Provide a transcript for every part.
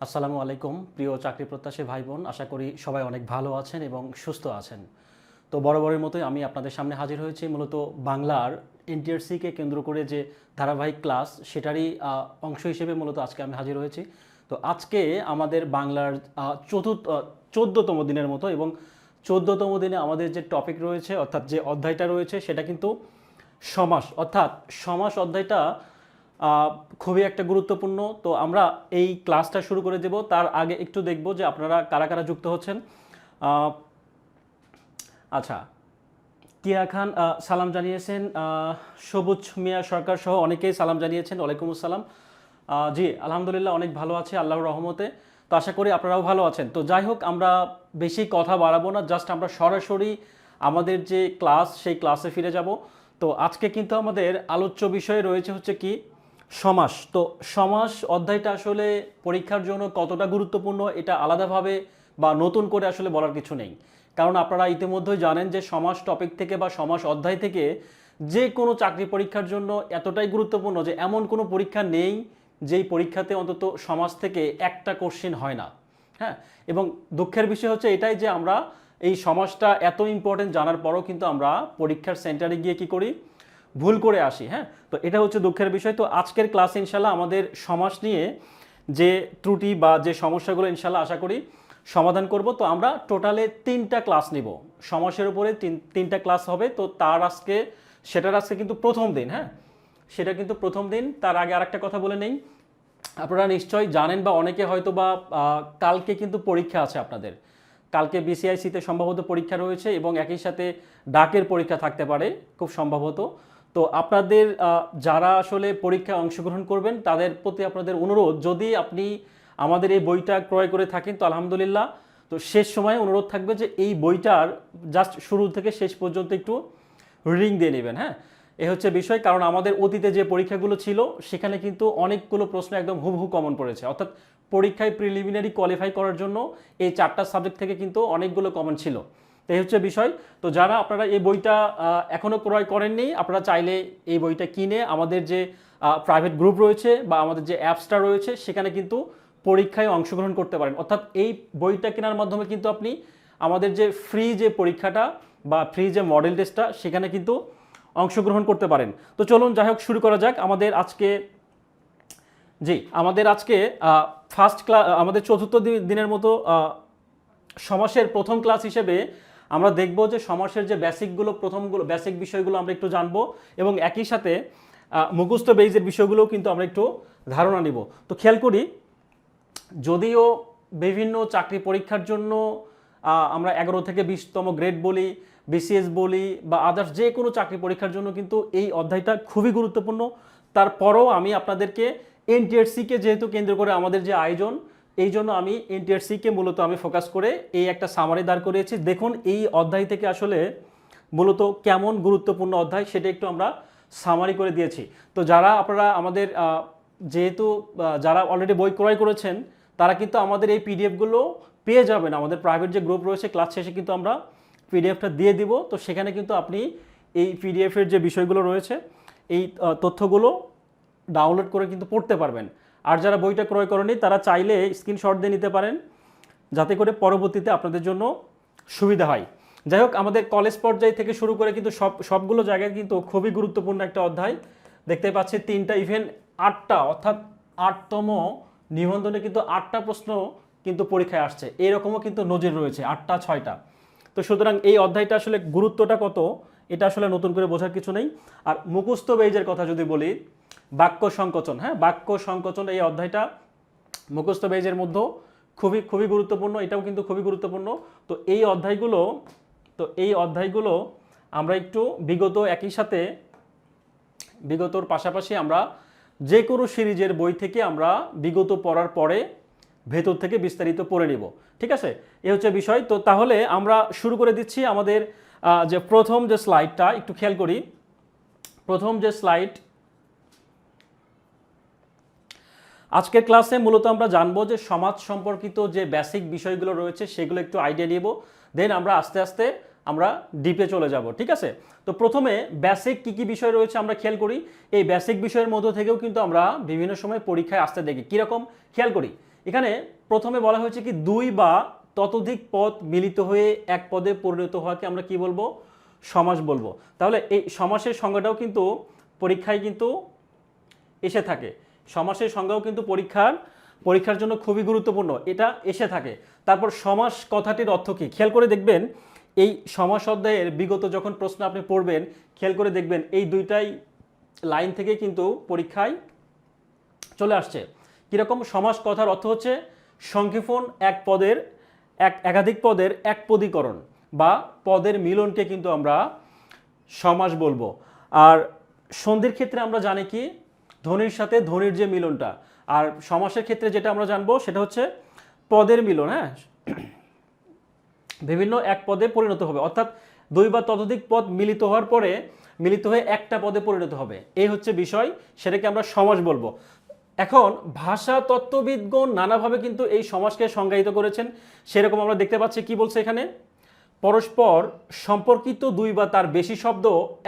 আসসালামু আলাইকুম প্রিয় চাকরি প্রত্যাশী ভাই বোন, আশা করি সবাই অনেক ভালো আছেন এবং সুস্থ আছেন। তো বরাবরের মতোই আমি আপনাদের সামনে হাজির হয়েছি মূলত বাংলার এনটিআরসিকে কেন্দ্র করে যে ধারাবাহিক ক্লাস সেটারই অংশ হিসেবে মূলত আজকে আমি হাজির হয়েছি। তো আজকে আমাদের বাংলার চতুর্থ 14তম দিনের মতো এবং 14তম দিনে আমাদের যে টপিক রয়েছে অর্থাৎ যে অধ্যায়টা রয়েছে সেটা কিন্তু সমাস, অর্থাৎ সমাস অধ্যায়টা খুবই একটা গুরুত্বপূর্ণ। তো আমরা এই ক্লাসটা শুরু করে দেব, তার আগে একটু দেখব যে আপনারা কারা কারা যুক্ত হচ্ছেন। আহ, আচ্ছা, টিয়া খান সালাম জানিয়েছেন, সবুজ মিয়া সরকার সহ অনেকেই সালাম জানিয়েছেন। ওয়ালাইকুম আসসালাম। জি আলহামদুলিল্লাহ অনেক ভালো আছে আল্লাহর রহমতে। তো আশা করি আপনারাও ভালো আছেন। তো যাই হোক, আমরা বেশি কথা বাড়াবো না, জাস্ট আমরা সরাসরি আমাদের যে ক্লাস সেই ক্লাসে ফিরে যাব। তো আজকে কিন্তু আমাদের আলোচ্য বিষয় রয়েছে হচ্ছে কি সমাস। তো সমাস অধ্যায়টা আসলে পরীক্ষার জন্য কতটা গুরুত্বপূর্ণ এটা আলাদাভাবে বা নতুন করে আসলে বলার কিছু নেই, কারণ আপনারা ইতিমধ্যেই জানেন যে সমাস টপিক থেকে বা সমাস অধ্যায় থেকে যে কোনো চাকরি পরীক্ষার জন্য এতটাই গুরুত্বপূর্ণ যে এমন কোনো পরীক্ষা নেই যেই পরীক্ষাতে অন্তত সমাজ থেকে একটা কোশ্চেন হয় না। হ্যাঁ, এবং দুঃখের বিষয় হচ্ছে এটাই যে আমরা এই সমাজটা এত ইম্পর্টেন্ট জানার পরও কিন্তু আমরা পরীক্ষার সেন্টারে গিয়ে কি করি, ভুল করে আসি। হ্যাঁ, তো এটা হচ্ছে দুঃখের বিষয়। তো আজকের ক্লাসে ইনশাল্লাহ আমাদের সমাজ নিয়ে যে ত্রুটি বা যে সমস্যাগুলো ইনশাল্লাহ আশা করি সমাধান করব। তো আমরা টোটালে 3টা ক্লাস নিব, সমাসের উপরে তিনটা ক্লাস হবে। তো সেটার আজকে কিন্তু প্রথম দিন। হ্যাঁ, সেটা কিন্তু প্রথম দিন। তার আগে আরেকটা কথা বলে নেই, আপনারা নিশ্চয়ই জানেন বা অনেকে হয়তো বা কালকে কিন্তু পরীক্ষা আছে আপনাদের। কালকে বিসিআইসিতে সম্ভবত পরীক্ষা রয়েছে এবং একই সাথে ডাকের পরীক্ষা থাকতে পারে খুব সম্ভবত। তো আপনাদের যারা আসলে পরীক্ষায় অংশগ্রহণ করবেন তাদের প্রতি আপনাদের অনুরোধ, যদি আপনি আমাদের এই বইটা ক্রয় করে থাকেন তো আলহামদুলিল্লাহ। তো শেষ সময়ে অনুরোধ থাকবে যে এই বইটার জাস্ট শুরু থেকে শেষ পর্যন্ত একটু রিডিং দিয়ে নেবেন। হ্যাঁ, এ হচ্ছে বিষয়, কারণ আমাদের অতীতে যে পরীক্ষাগুলো ছিল সেখানে কিন্তু অনেকগুলো প্রশ্ন একদম হুবহু কমন পড়েছে, অর্থাৎ পরীক্ষায় প্রিলিমিনারি কোয়ালিফাই করার জন্য এই 4টা সাবজেক্ট থেকে কিন্তু অনেকগুলো কমন ছিল। তো এই হচ্ছে বিষয়। তো যারা আপনারা এই বইটা এখনও ক্রয় করেননি, আপনারা চাইলে এই বইটা কিনে আমাদের যে প্রাইভেট গ্রুপ রয়েছে বা আমাদের যে অ্যাপসটা রয়েছে সেখানে কিন্তু পরীক্ষায় অংশগ্রহণ করতে পারেন। অর্থাৎ এই বইটা কেনার মাধ্যমে কিন্তু আপনি আমাদের যে ফ্রি যে পরীক্ষাটা বা ফ্রি যে মডেল টেস্টটা সেখানে কিন্তু অংশগ্রহণ করতে পারেন। তো চলুন যাই হোক শুরু করা যাক। আমাদের আজকে ফার্স্ট ক্লাস, আমাদের চতুর্থ দিনের মতো সমাসের প্রথম ক্লাস হিসেবে আমরা দেখব যে সমাসের যে বেসিক বিষয়গুলো আমরা একটু জানবো এবং একই সাথে মুখস্থ বেইজের বিষয়গুলোও কিন্তু আমরা একটু ধারণা নিব। তো খেয়াল করি, যদিও বিভিন্ন চাকরি পরীক্ষার জন্য আমরা 11 থেকে 20তম গ্রেড বলি, বিসিএস বলি বা আদার্স যে কোনো চাকরি পরীক্ষার জন্য কিন্তু এই অধ্যায়টা খুবই গুরুত্বপূর্ণ। তারপরও আমি আপনাদেরকে এনটিআরসিকে যেহেতু কেন্দ্র করে আমাদের যে আয়োজন, এই জন্য আমি এনটিআরসিকে মূলত আমি ফোকাস করে এই একটা সামারি দাঁড় করিয়েছি। দেখুন এই অধ্যায় থেকে আসলে মূলত কেমন গুরুত্বপূর্ণ অধ্যায় সেটা একটু আমরা সামারি করে দিয়েছি। তো যারা আপনারা আমাদের যেহেতু যারা অলরেডি বই ক্রয় করেছেন তারা কিন্তু আমাদের এই পিডিএফগুলো পেয়ে যাবেন। আমাদের প্রাইভেট যে গ্রুপ রয়েছে ক্লাস শেষে কিন্তু আমরা পিডিএফটা দিয়ে দিব। তো সেখানে কিন্তু আপনি এই পিডিএফের যে বিষয়গুলো রয়েছে এই তথ্যগুলো ডাউনলোড করে কিন্তু পড়তে পারবেন। আর যারা বইটা ক্রয় করেনি তারা চাইলে স্ক্রিনশট দিয়ে নিতে পারেন, যাতে করে পরবর্তীতে আপনাদের জন্য সুবিধা হয়। যাই হোক, আমাদের কলেজ পর্যায় থেকে শুরু করে কিন্তু সবগুলো জায়গায় কিন্তু খুবই গুরুত্বপূর্ণ একটা অধ্যায়। দেখতে পাচ্ছি 3টা ইভেন 8টা, অর্থাৎ 8তম নিবন্ধনে কিন্তু 8টা প্রশ্ন কিন্তু পরীক্ষায় আসছে। এরকমও কিন্তু নজির রয়েছে 8টা 6টা। তো সুতরাং এই অধ্যায়টা আসলে গুরুত্বটা কত এটা আসলে নতুন করে বোঝার কিছু নেই। আর মুখস্থ বেইজের কথা যদি বলি, বাক্য সংকোচন, হ্যাঁ বাক্য সংকোচন এই অধ্যায়টা মুখস্থ বেইজের মধ্যেও খুবই খুবই গুরুত্বপূর্ণ, এটাও কিন্তু খুবই গুরুত্বপূর্ণ। তো এই অধ্যায়গুলো আমরা একটু একই সাথে বিগতর পাশাপাশি আমরা যে কোনো সিরিজের বই থেকে আমরা বিগত পড়ার পরে ভেতর থেকে বিস্তারিত পড়ে নিব। ঠিক আছে, এ হচ্ছে বিষয়। তো তাহলে আমরা শুরু করে দিচ্ছি আমাদের যে প্রথম যে স্লাইডটা একটু খেয়াল করি। প্রথম যে স্লাইড, আজকের ক্লাসে মূলত আমরা জানবো যে সমাজ সম্পর্কিত যে বেসিক বিষয়গুলো রয়েছে সেগুলো একটু আইডিয়া নিব, দেন আমরা আস্তে আস্তে আমরা ডিপে চলে যাব। ঠিক আছে, তো প্রথমে বেসিক কি কি বিষয় রয়েছে আমরা খেয়াল করি। এই বেসিক বিষয়ের মধ্য থেকেও কিন্তু আমরা বিভিন্ন সময় পরীক্ষায় আসতে দেখি। কীরকম খেয়াল করি, এখানে প্রথমে বলা হয়েছে কি দুই বা ততোধিক পদ মিলিত হয়ে এক পদে পরিণত হওয়াকে আমরা কি বলবো, সমাস বলবো। তাহলে এই সমাসের সংজ্ঞাটাও কিন্তু পরীক্ষায় কিন্তু এসে থাকে, সমাসের সংজ্ঞাও কিন্তু পরীক্ষার জন্য খুবই গুরুত্বপূর্ণ, এটা এসে থাকে। তারপর সমাস কথাটির অর্থ কী খেয়াল করে দেখবেন, এই সমাস অধ্যায়ের বিগত যখন প্রশ্ন আপনি পড়বেন খেয়াল করে দেখবেন এই দুইটাই লাইন থেকে কিন্তু পরীক্ষায় চলে আসছে। কীরকম, সমাস কথার অর্থ হচ্ছে সংক্ষেপণ একাধিক পদের একপদীকরণ বা পদের মিলনকে কিন্তু আমরা সমাস বলবো। আর সন্ধির ক্ষেত্রে আমরা জানি কি ধ্বনির সাথে ধ্বনির যে মিলনটা, আর সমাসের ক্ষেত্রে যেটা আমরা জানবো সেটা হচ্ছে পদের মিলন। হ্যাঁ, বিভিন্ন এক পদে পরিণত হবে, অর্থাৎ দুই বা ততোধিক পদ মিলিত হওয়ার পরে মিলিত হয়ে একটা পদে পরিণত হবে, এই হচ্ছে বিষয়, সেটাকে আমরা সমাস বলবো। এখন ভাষা তত্ত্ববিদগণ নানাভাবে কিন্তু এই সমাসকে সংজ্ঞায়িত করেছেন। সেরকম আমরা দেখতে পাচ্ছি কি বলছে এখানে, পরস্পর সম্পর্কিত দুই বা তার বেশি শব্দ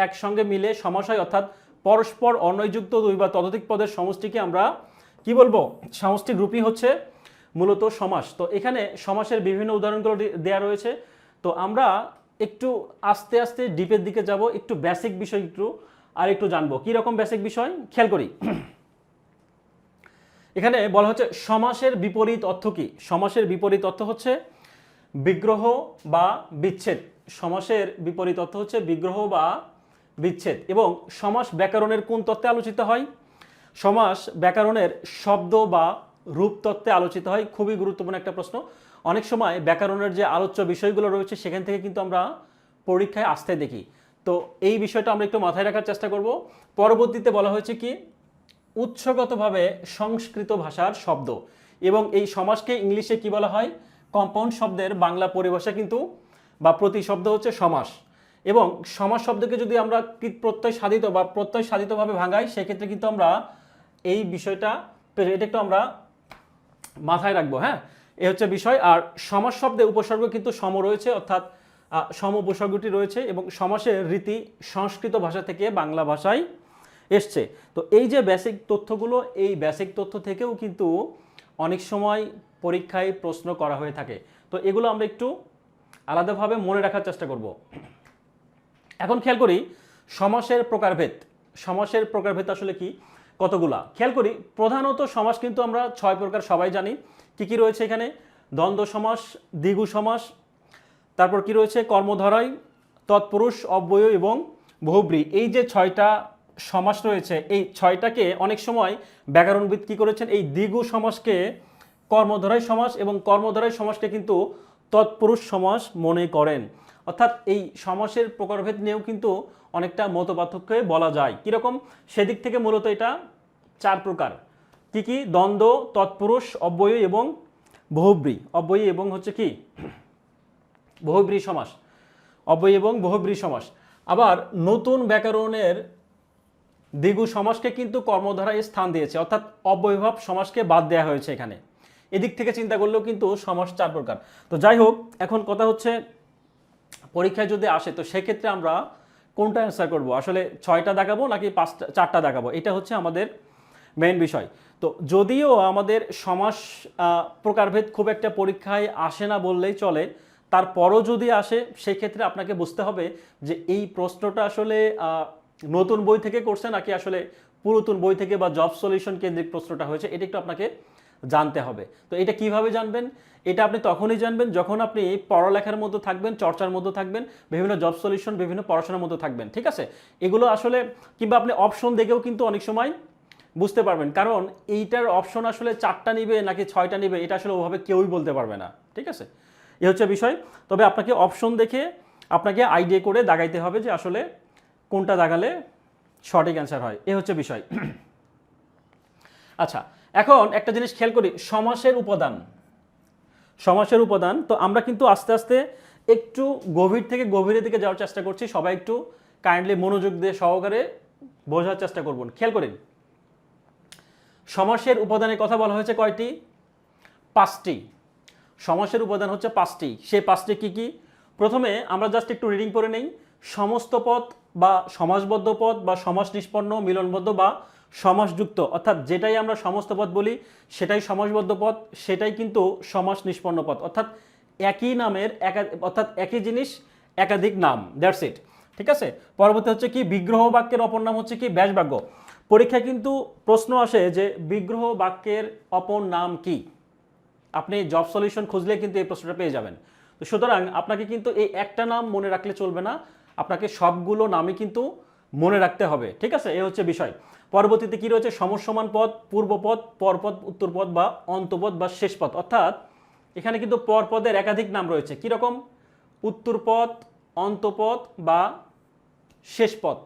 একসঙ্গে মিলে সমাস হয়, অর্থাৎ পরস্পর অন্বয়যুক্ত দুই বা ততোধিক পদের সমষ্টিকে আমরা কি বলবো, সমষ্টির রূপই হচ্ছে মূলত সমাস। তো এখানে সমাসের বিভিন্ন উদাহরণগুলো দেওয়া রয়েছে। তো আমরা একটু আস্তে আস্তে ডিপের দিকে যাব, একটু বেসিক বিষয় একটু জানবো। কি রকম বেসিক বিষয় খেয়াল করি। এখানে বলা হচ্ছে সমাসের বিপরীত অর্থ কি। সমাসের বিপরীত অর্থ হচ্ছে বিগ্রহ বা বিচ্ছেদ। সমাসের বিপরীত অর্থ হচ্ছে বিগ্রহ বা বিচ্ছেদ। এবং সমাস ব্যাকরণের কোন তত্ত্বে আলোচিত হয়? সমাস ব্যাকরণের শব্দ বা রূপ তত্ত্বে আলোচিত হয়। খুবই গুরুত্বপূর্ণ একটা প্রশ্ন। অনেক সময় ব্যাকরণের যে আলোচ্য বিষয়গুলো রয়েছে সেখান থেকে কিন্তু আমরা পরীক্ষায় আসতে দেখি। তো এই বিষয়টা আমরা একটু মাথায় রাখার চেষ্টা করব। পরবর্তীতে বলা হয়েছে কি উৎসগতভাবে সংস্কৃত ভাষার শব্দ, এবং এই সমাসকে ইংলিশে কি বলা হয়, কম্পাউন্ড শব্দের বাংলা পরিভাষা কিন্তু বা প্রতিশব্দ হচ্ছে সমাস। এবং সমাস শব্দকে যদি আমরা প্রত্যয় সাধিত বা প্রত্যয় সাধিতভাবে ভাঙাই সেক্ষেত্রে কিন্তু আমরা এই বিষয়টা এটা একটু আমরা মাথায় রাখবো। হ্যাঁ, এ হচ্ছে বিষয়। আর সমাস শব্দে উপসর্গ কিন্তু সম রয়েছে, অর্থাৎ সম উপসর্গটি রয়েছে, এবং সমাসের রীতি সংস্কৃত ভাষা থেকে বাংলা ভাষায় এসছে। তো এই যে বেসিক তথ্যগুলো, এই বেসিক তথ্য থেকেও কিন্তু অনেক সময় পরীক্ষায় প্রশ্ন করা হয়ে থাকে। তো এগুলো আমরা একটু আলাদাভাবে মনে রাখার চেষ্টা করব। এখন খেয়াল করি সমাসের প্রকারভেদ। সমাসের প্রকারভেদ আসলে কি, কতগুলা খেয়াল করি। প্রধানত সমাস কিন্তু আমরা 6 প্রকার সবাই জানি। কি কি রয়েছে এখানে, দ্বন্দ্ব সমাস, দ্বিগু সমাস, তারপর কি রয়েছে কর্মধারয়, তৎপুরুষ, অব্যয় এবং বহুব্রী। এই যে 6টা সমাস রয়েছে, এই 6টাকে অনেক সময় ব্যাকরণবিদ কি করেছেন, এই দ্বিগু সমাসকে কর্মধারয় সমাস এবং কর্মধারয় সমাসকে কিন্তু তৎপুরুষ সমাস মনে করেন। অর্থাৎ এই সমাসের প্রকারভেদ নিয়েও কিন্তু অনেকটা মতপার্থক্যে বলা যায়। কীরকম, সেদিক থেকে মূলত এটা 4 প্রকার। কি কি, দ্বন্দ্ব, তৎপুরুষ, অব্যয়ী এবং বহুব্রী। অব্যয়ী এবং হচ্ছে কি বহুব্রী সমাস, অব্যয়ী এবং বহুব্রী সমাস। আবার নতুন ব্যাকরণের দ্বিগু সমাসকে কিন্তু কর্মধারায় স্থান দিয়েছে, অর্থাৎ অব্যয়ভাব সমাসকে বাদ দেওয়া হয়েছে এখানে। এদিক থেকে চিন্তা করলেও কিন্তু সমাস 4 প্রকার। তো যাই হোক, এখন কথা হচ্ছে পরীক্ষায় যদি আসে তো সেক্ষেত্রে আমরা কোনটা অ্যান্সার করব, আসলে 6টা দেখাবো নাকি 4টা দেখাবো, এটা হচ্ছে আমাদের মেইন বিষয়। তো যদিও আমাদের সমাস প্রকারভেদ খুব একটা পরীক্ষায় আসে না বললেই চলে, তারপরও যদি আসে সেক্ষেত্রে আপনাকে বুঝতে হবে যে এই প্রশ্নটা আসলে নতুন বই থেকে করছে নাকি আসলে পুরাতন বই থেকে বা জব সলিউশন কেন্দ্রিক প্রশ্নটা হয়েছে, এটা একটু আপনাকে জানতে হবে। তো এটা কিভাবে জানবেন, এটা আপনি তখনই জানবেন যখন আপনি পড়ালেখার মধ্যে থাকবেন, চর্চার মধ্যে থাকবেন, বিভিন্ন জব সলিউশন, বিভিন্ন পড়াশোনার মধ্যে থাকবেন। ঠিক আছে, এগুলো আসলে কিংবা আপনি অপশন দেখেও কিন্তু অনেক সময় বুঝতে পারবেন, কারণ এইটার অপশন আসলে 4টা নিবে নাকি 6টা নিবে এটা আসলে ওভাবে কেউই বলতে পারবে না। ঠিক আছে, এ হচ্ছে বিষয়। তবে আপনাকে অপশন দেখে আপনাকে আইডিয়া করে দাগাইতে হবে যে আসলে কোনটা দাগালে সঠিক অ্যান্সার হয়, এ হচ্ছে বিষয়। আচ্ছা, এখন একটা জিনিস খেয়াল করি, সমাসের উপাদান। সমাসের উপাদান, তো আমরা কিন্তু আস্তে আস্তে একটু গভীর থেকে গভীরের দিকে যাওয়ার চেষ্টা করছি। সবাই একটু কাইন্ডলি মনোযোগ দিয়ে সহকারে বোঝার চেষ্টা করবেন। খেয়াল করেন, সমাসের উপাদানের কথা বলা হয়েছে কয়টি, 5টি। সমাসের উপাদান হচ্ছে 5টি। সেই 5টি কি কি, প্রথমে আমরা জাস্ট একটু রিডিং করে নেই। সমস্ত পদ বা সমাসবদ্ধ পদ বা সমাস নিষ্পন্ন, মিলনবদ্ধ বা সমাসযুক্ত, অর্থাৎ যেটাই আমরা সমস্ত পদ বলি সেটাই সমাসবদ্ধ পদ, সেটাই কিন্তু সমাস নিষ্পন্ন পদ, অর্থাৎ একই নামের অর্থাৎ একই জিনিস একাধিক নাম, দ্যাটস ইট। ঠিক আছে, পরবর্তী হচ্ছে কি বিগ্রহ বাক্যের অপর নাম হচ্ছে কি ব্যাস বাক্য। পরীক্ষায় কিন্তু প্রশ্ন আসে যে বিগ্রহ বাক্যের অপর নাম কি, আপনি জব সলিউশন খুঁজলে কিন্তু এই প্রশ্নটা পেয়ে যাবেন। তো সুতরাং আপনাকে কিন্তু এই একটা নাম মনে রাখলে চলবে না, আপনাকে সবগুলো নামই কিন্তু মনে রাখতে হবে। ঠিক আছে, এই হচ্ছে বিষয়। পরবর্তীতে কি রয়েছে, সমসমান পদ, পূর্বপদ, পরপদ, উত্তরপদ বা অন্তপদ বা শেষ পদ, অর্থাৎ এখানে কিন্তু পরপদের একাধিক নাম রয়েছে। কীরকম, উত্তরপদ, অন্তপদ বা শেষ পদ,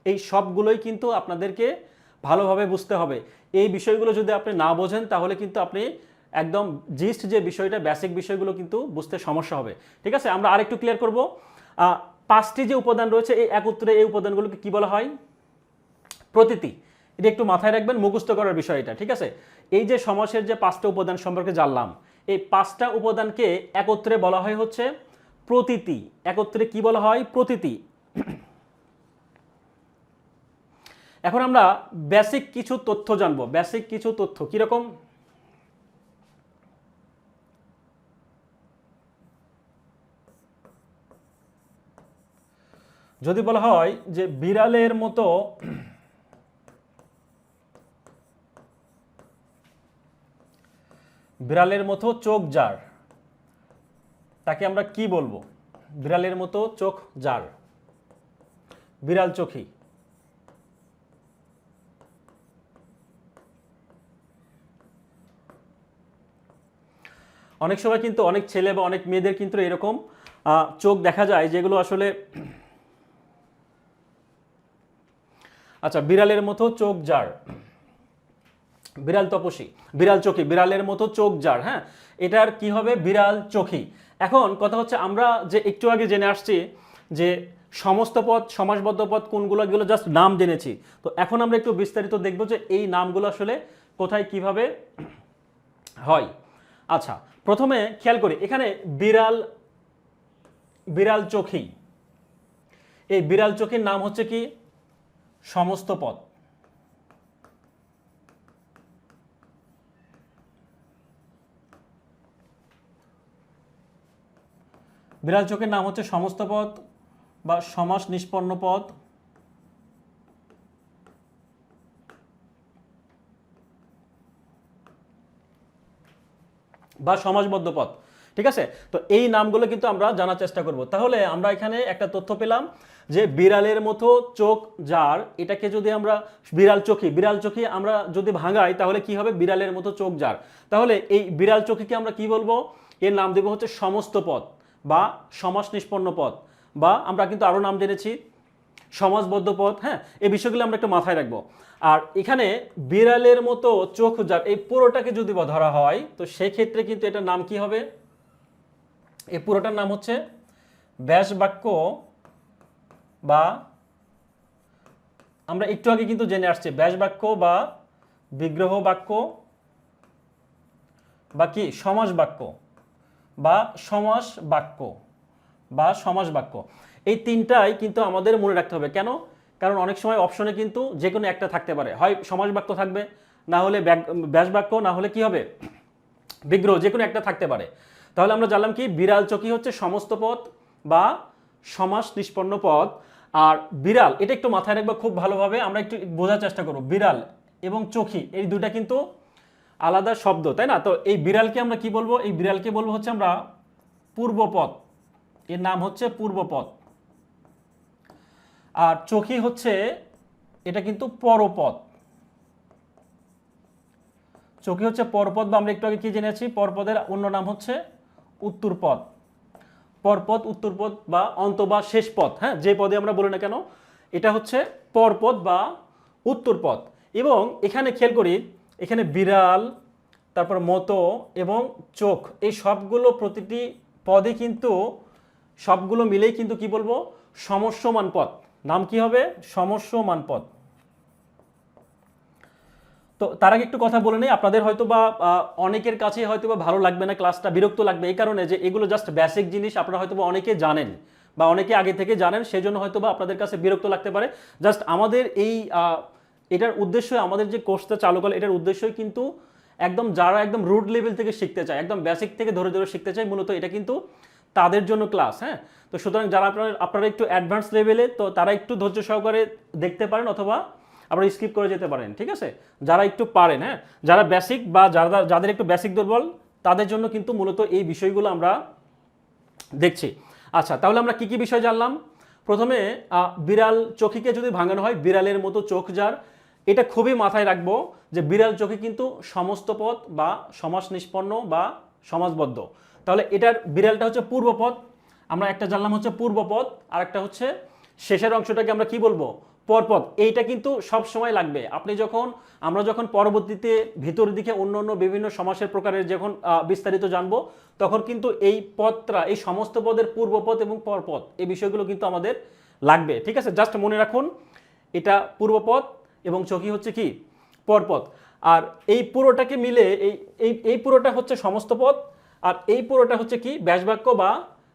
এই সবগুলোই কিন্তু আপনাদেরকে ভালোভাবে বুঝতে হবে। এই বিষয়গুলো যদি আপনি না বোঝেন তাহলে কিন্তু আপনি একদম জিস্ট যে বিষয়টা, বেসিক বিষয়গুলো কিন্তু বুঝতে সমস্যা হবে। ঠিক আছে, আমরা আরেকটু ক্লিয়ার করব। পাঁচটি যে উপাদান রয়েছে এই একত্রে, এই উপাদানগুলোকে কি বলা হয়, প্রতীতি। এটা একটু মাথায় রাখবেন, মুখস্থ করার বিষয় এটা। ঠিক আছে, এই যে সমাসের যে পাঁচটা উপাদান সম্পর্কে জানলাম, এই পাঁচটা উপাদানকে একত্রে বলা হয় হচ্ছে প্রতীতি। একত্রে কি বলা হয়, প্রতীতি। এখন আমরা বেসিক কিছু তথ্য জানবো, বেসিক কিছু তথ্য কিরকম। যদি বলা হয় যে বিড়ালের মতো চোখ যার, তাকে আমরা কি বলবো, বিড়ালের মতো চোখ যার, বিড়াল চোখী। অনেক সময় কিন্তু অনেক ছেলে বা অনেক মেয়েদের কিন্তু এরকম চোখ দেখা যায় যেগুলো আসলে, আচ্ছা, বিড়ালের মতো চোখ যার, বিড়াল তপসী, বিড়াল চোখী, বিড়ালের মতো চোখ যার। হ্যাঁ, এটার কি হবে, বিড়াল চোখী। এখন কথা হচ্ছে আমরা যে একটু আগে জেনে আসছি যে সমস্ত পদ, সমাসবদ্ধ পদ কোনগুলো, এগুলো জাস্ট নাম জেনেছি। তো এখন আমরা একটু বিস্তারিত দেখব যে এই নামগুলো আসলে কোথায় কিভাবে হয়। আচ্ছা, প্রথমে খেয়াল করি এখানে বিড়াল, বিড়াল চোখী, এই বিড়াল চোখীর নাম হচ্ছে কি সমস্ত পদ। বিড়াল চোখের নাম হচ্ছে সমস্ত পদ বা সমাস নিষ্পন্ন পদ বা সমাসবদ্ধ পদ। ঠিক আছে, তো এই নামগুলো কিন্তু আমরা জানার চেষ্টা করব। তাহলে আমরা এখানে একটা তথ্য পেলাম যে বিড়ালের মতো চোখ যার, এটাকে যদি আমরা বিড়াল চোখী, বিড়াল চোখী আমরা যদি ভাঙাই তাহলে কি হবে, বিড়ালের মতো চোখ যার। তাহলে এই বিড়াল চোখীকে আমরা কি বলবো, এর নাম দেব হচ্ছে সমস্ত পদ বা সমাস নিষ্পন্ন পদ, বা আমরা কিন্তু আরো নাম জেনেছি সমাসবদ্ধ পদ। হ্যাঁ, এই বিষয়গুলো আমরা একটু মাথায় রাখবো। আর এখানে বিড়ালের মতো চোখ যার, এই পুরোটাকে যদি ধরা হয় তো সেই ক্ষেত্রে কিন্তু এটার নাম কি হবে, এই পুরোটার নাম হচ্ছে ব্যাস বাক্য, বা আমরা একটু আগে কিন্তু জেনে আসছি ব্যাস বাক্য বা বিগ্রহ বাক্য বা কি সমাস বাক্য বা সমাস বাক্য বা সমাস বাক্য। এই তিনটাই কিন্তু আমাদের মনে রাখতে হবে। কেন, কারণ অনেক সময় অপশনে কিন্তু যে কোনো একটা থাকতে পারে, হয় সমাস বাক্য থাকবে, না হলে ব্যাস বাক্য, না হলে কি হবে বিগ্রহ, যে কোনো একটা থাকতে পারে। তাহলে আমরা জানলাম কি বিড়াল চোখী হচ্ছে সমস্ত পদ বা সমাস নিষ্পন্ন পদ। আর বিড়াল, এটা একটু মাথায় রাখবো খুব ভালোভাবে, আমরা একটু বোঝার চেষ্টা করব। বিড়াল এবং চোখী এই দুইটা কিন্তু আলাদা শব্দ, তাই না? তো এই বিড়ালকে আমরা কি বলবো, এই বিড়ালকে বলবো হচ্ছে আমরা পূর্বপদ, এর নাম হচ্ছে পূর্বপদ। আর চোখী হচ্ছে এটা কিন্তু পরপদ, চোখী হচ্ছে পরপদ, বা আমরা একটু আগে কি জেনেছি, পরপদের অন্য নাম হচ্ছে উত্তরপদ। পরপদ, উত্তরপদ বা অন্ত বা শেষ পদ, হ্যাঁ, যে পদে আমরা বলি না কেন, এটা হচ্ছে পরপদ বা উত্তরপদ। এবং এখানে খেয়াল করি, এখানে বিড়াল, তারপর মতো এবং চোখ, এই সবগুলো প্রতিটি পদে কিন্তু সবগুলো মিলেই কিন্তু কি বলবো, সমস্যমান পদ। নাম কি হবে, সমস্যমান পদ। তো তার আগে একটু কথা বলে নেই, আপনাদের হয়তো বা অনেকের কাছে হয়তো বা ভালো লাগবে না, ক্লাসটা বিরক্ত লাগবে, এই কারণে যে এগুলো জাস্ট বেসিক জিনিস, আপনারা হয়তো বা অনেকে জানেন বা অনেকে আগে থেকে জানেন, সেই জন্য হয়তো বা আপনাদের কাছে বিরক্ত লাগতে পারে। জাস্ট আমাদের এই এটার উদ্দেশ্য আমাদের যে কোর্সটা চালু করলে এটার উদ্দেশ্যই কিন্তু একদম যারা একদম রুট লেভেল থেকে শিখতে চায়, একদম বেসিক থেকে ধরে ধরে শিখতে চায়, মূলত এটা কিন্তু তাদের জন্য ক্লাস। হ্যাঁ, তো সুতরাং যারা আপনারা একটু অ্যাডভান্স লেভেলে, তো তারা একটু ধৈর্য সহকারে দেখতে পারেন অথবা আপনারা স্কিপ করে যেতে পারেন, ঠিক আছে, যারা একটু পারেন। হ্যাঁ, যারা বেসিক বা যাদের একটু বেসিক দুর্বল তাদের জন্য কিন্তু মূলত এই বিষয়গুলো আমরা দেখছি। আচ্ছা, তাহলে আমরা কি কি বিষয় জানলাম? প্রথমে বিড়াল চোখীকে যদি ভাঙানো হয়, বিড়ালের মতো চোখ যার, এটা খুবই মাথায় রাখবো যে বিড়াল চোখী কিন্তু সমস্ত পদ বা সমাস নিষ্পন্ন বা সমাসবদ্ধ। তাহলে এটার বিড়ালটা হচ্ছে পূর্বপদ, আমরা একটা জানলাম হচ্ছে পূর্বপদ, আর একটা হচ্ছে শেষের অংশটাকে আমরা কি বলবো? পরপদ। এইটা কিন্তু সব সময় লাগবে। আমরা যখন পরবর্তীতে ভিতরের দিকে অন্য অন্য বিভিন্ন সমাসের প্রকারের যখন বিস্তারিত জানবো, তখন কিন্তু এই পদটা, এই সমস্ত পদের পূর্বপদ এবং পরপদ, এই বিষয়গুলো কিন্তু আমাদের লাগবে, ঠিক আছে। জাস্ট মনে রাখুন, এটা পূর্বপদ এবং চোখী হচ্ছে কি? পরপদ। আর এই পুরোটাকে মিলে এই পুরোটা হচ্ছে সমস্ত পদ, আর এই পুরোটা হচ্ছে কি? ব্যাসবাক্য বা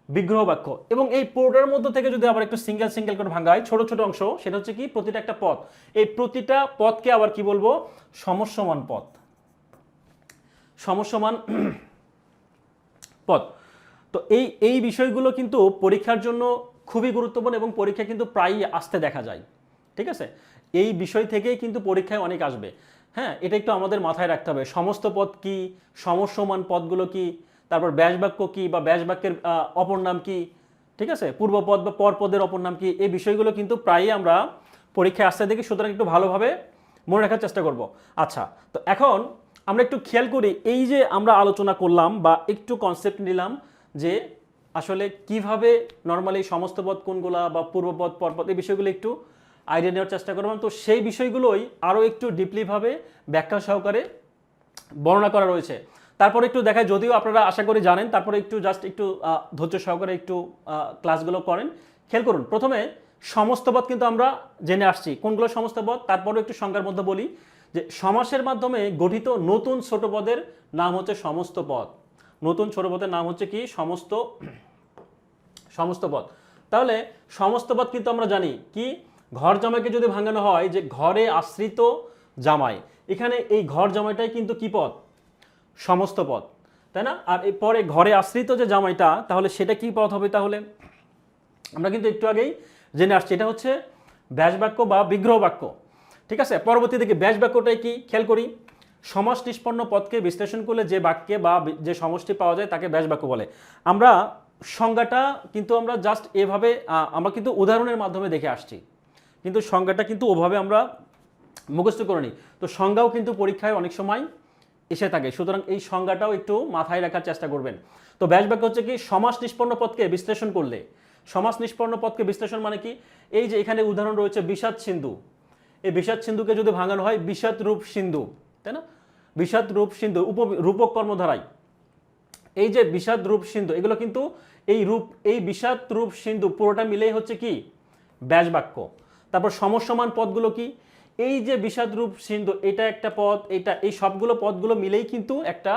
বিগ্রহ বাক্য। এবং এই পুরোটার মধ্যে থেকে যদি আবার একটু সিঙ্গেল সিঙ্গেল করে ভাঙা হয়, ছোট ছোট অংশ, সেটা হচ্ছে কি? প্রতিটা একটা পদ। এই প্রতিটা পদকে আবার কি বলবো? সমসমান পদ, সমসমান পদ। তো এই বিষয়গুলো কিন্তু পরীক্ষার জন্য খুবই গুরুত্বপূর্ণ এবং পরীক্ষা কিন্তু প্রায়ই আসতে দেখা যায়, ঠিক আছে। এই বিষয় থেকেই কিন্তু পরীক্ষায় অনেক আসবে। হ্যাঁ, এটা একটু আমাদের মাথায় রাখতে হবে। সমস্ত পদ কি, সমসমান পদগুলো কি, তারপর ব্যাসবাক্য কি বা ব্যাসবাক্যের অপর নাম কি, ঠিক আছে, পূর্বপদ বা পরপদের অপর নাম কি, এই বিষয়গুলো কিন্তু প্রায়ই আমরা পরীক্ষায় আসতে দেখি। সুতরাং একটু ভালোভাবে মনে রাখার চেষ্টা করব। আচ্ছা, তো এখন আমরা একটু খেয়াল করি, এই যে আমরা আলোচনা করলাম বা একটু কনসেপ্ট নিলাম যে আসলে কিভাবে নর্মালি সমস্ত পদ কোনগুলা বা পূর্বপদ পরপদ, এই বিষয়গুলো একটু আইডিয়া নেওয়ার চেষ্টা করলাম। তো সেই বিষয়গুলোই আরও একটু ডিপলিভাবে ব্যাখ্যা সহকারে বর্ণনা করা রয়েছে। তারপরে একটু দেখায়, যদিও আপনারা আশা করি জানেন, তারপরে একটু জাস্ট একটু ধৈর্য সহকারে একটু ক্লাসগুলো করেন। খেয়াল করুন, প্রথমে সমস্ত পদ কিন্তু আমরা জেনে আসছি কোনগুলো সমস্ত পদ। তারপরে একটু সংজ্ঞার মধ্যে বলি যে সমাসের মাধ্যমে গঠিত নতুন ছোট পদের নাম হচ্ছে সমস্ত পদ। নতুন ছোট পদের নাম হচ্ছে কি? সমস্ত পদ। তাহলে সমস্ত পদ কিন্তু আমরা জানি কি? ঘর জামাইকে যদি ভাঙানো হয় যে ঘরে আশ্রিত জামাই, এখানে এই ঘর জামাইটাই কিন্তু কি পদ? সমস্ত পদ, তাই না? আর এই পরে ঘরে আশ্রিত যে জামাইটা, তাহলে সেটা কি পদ হবে? তাহলে আমরা কিন্তু একটু আগেই জেনে আসছি, এটা হচ্ছে ব্যাসবাক্য বা বিগ্রহ বাক্য, ঠিক আছে। পরবর্তী দিকে ব্যাস বাক্যটাই কি? খেয়াল করি, সমাস নিষ্পন্ন পদকে বিশ্লেষণ করলে যে বাক্যে বা যে সমষ্টি পাওয়া যায় তাকে ব্যাস বাক্য বলে। আমরা সংজ্ঞাটা কিন্তু আমরা জাস্ট এভাবে আমরা কিন্তু উদাহরণের মাধ্যমে দেখে আসছি, কিন্তু সংজ্ঞাটা কিন্তু ওভাবে আমরা মুখস্থ করে নিই। তো সংজ্ঞাও কিন্তু পরীক্ষায় অনেক সময় এসে থাকে, সুতরাং এই সংজ্ঞাটাও একটু মাথায় রাখার চেষ্টা করবেন। তো ব্যাস বাক্য হচ্ছে কি? সমাস নিষ্পন্ন পদকে বিশ্লেষণ করলে। সমাস নিষ্পন্ন পদকে বিশ্লেষণ মানে কি? এই যে এখানে উদাহরণ রয়েছে বিষাদ সিন্ধু, এই বিষাদ সিন্ধুকে যদি ভাঙানো হয় বিষাদ রূপ সিন্ধু, তাই না? বিষাদ রূপ সিন্ধু রূপক কর্মধারায়, এই যে বিষাদ রূপ সিন্ধু, এগুলো কিন্তু এই বিষাদ রূপ সিন্ধু পুরোটা মিলেই হচ্ছে কি? ব্যাস বাক্য। তারপর সমসমান পদগুলো কি? এই যে বিষাদ রূপ সিন্ধু, এটা একটা পদ, এই সবগুলো পদগুলো মিলেই কিন্তু একটা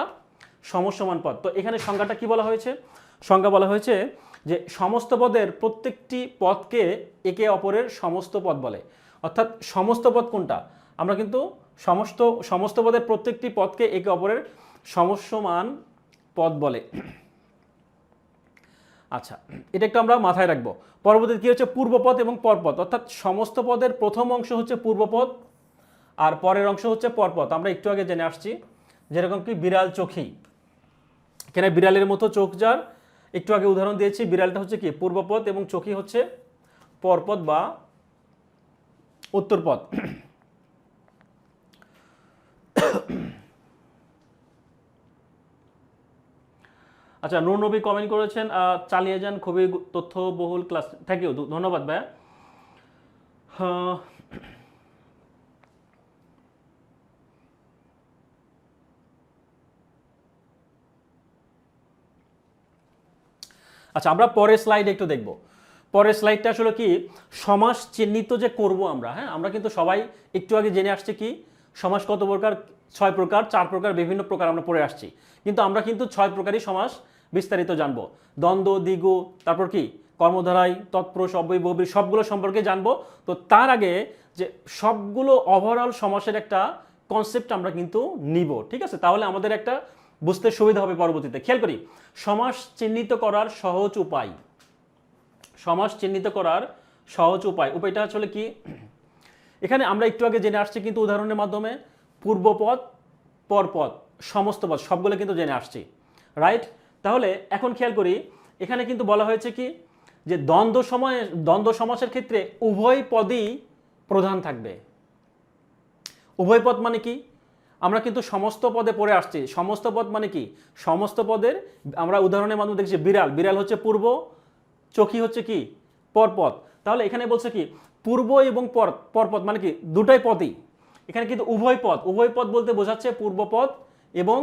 সমসমান পদ। তো এখানে সংজ্ঞাটা কি বলা হয়েছে? সংজ্ঞা বলা হয়েছে যে সমস্ত পদের প্রত্যেকটি পদকে একে অপরের সমস্ত পদ বলে। অর্থাৎ সমস্ত পদ কোনটা? আমরা কিন্তু সমস্ত পদের প্রত্যেকটি পদকে একে অপরের সমসমান পদ বলে। আচ্ছা, এটা একটু আমরা মাথায় রাখবো। পরবর্তীতে কি হচ্ছে? পূর্বপদ এবং পরপদ। অর্থাৎ সমস্ত পদের প্রথম অংশ হচ্ছে পূর্বপদ আর পরের অংশ হচ্ছে পরপদ। আমরা একটু আগে জেনে আসছি, যেরকম কি বিড়াল চোখী, এখানে বিড়ালের মতো চোখ যার, একটু আগে উদাহরণ দিয়েছি, বিড়ালটা হচ্ছে কি? পূর্বপদ এবং চোখী হচ্ছে পরপদ বা উত্তরপদ। আচ্ছা, নূর নবী কমেন্ট করেছেন, চালিয়ে যান, খুবই তথ্যবহুল ক্লাস। থ্যাংক ইউ, ধন্যবাদ ভাইয়া। আচ্ছা, আমরা পরের স্লাইড একটু দেখব। পরের স্লাইডটা আসলে কি? সমাস চিহ্নিত যে করব আমরা, হ্যাঁ, আমরা কিন্তু সবাই একটু আগে জেনে আসছি কি সমাস কত প্রকার? 6 প্রকার, 4 প্রকার, বিভিন্ন প্রকার আমরা পড়ে আসছি। কিন্তু আমরা কিন্তু 6 প্রকারই সমাস বিস্তারিত জানবো। দ্বন্দ্ব, দ্বিগু, তারপর কি কর্মধারায়, তৎপুরুষ, অব্যয়, বহুব্রী সবগুলো সম্পর্কে জানবো। তো তার আগে যে সবগুলো ওভারঅল সমাসের একটা কনসেপ্ট আমরা কিন্তু নিব, ঠিক আছে? তাহলে আমাদের একটা বুঝতে সুবিধা হবে পরবর্তীতে। খেয়াল করি, সমাস চিহ্নিত করার সহজ উপায়। সমাস চিহ্নিত করার সহজ উপায়টা আসলে কি? এখানে আমরা একটু আগে জেনে আসছি কিন্তু উদাহরণের মাধ্যমে, পূর্বপদ, পরপদ, সমস্ত পদ সবগুলো কিন্তু জেনে আসছি, রাইট? তাহলে এখন খেয়াল করি, এখানে কিন্তু বলা হয়েছে কি যে দ্বন্দ্ব সমাসের ক্ষেত্রে উভয় পদই প্রধান থাকবে। উভয় পদ মানে কি? আমরা কিন্তু সমস্ত পদে পড়ে আসছি। সমস্ত পদ মানে কি? সমস্ত পদের আমরা উদাহরণের মাধ্যমে দেখছি, বিড়াল হচ্ছে পূর্ব, চোখী হচ্ছে কি পরপদ। তাহলে এখানে বলছে কি পূর্ব এবং পরপদ মানে কি দুটাই পদই। এখানে কিন্তু উভয় পদ বলতে বোঝাচ্ছে পূর্বপদ এবং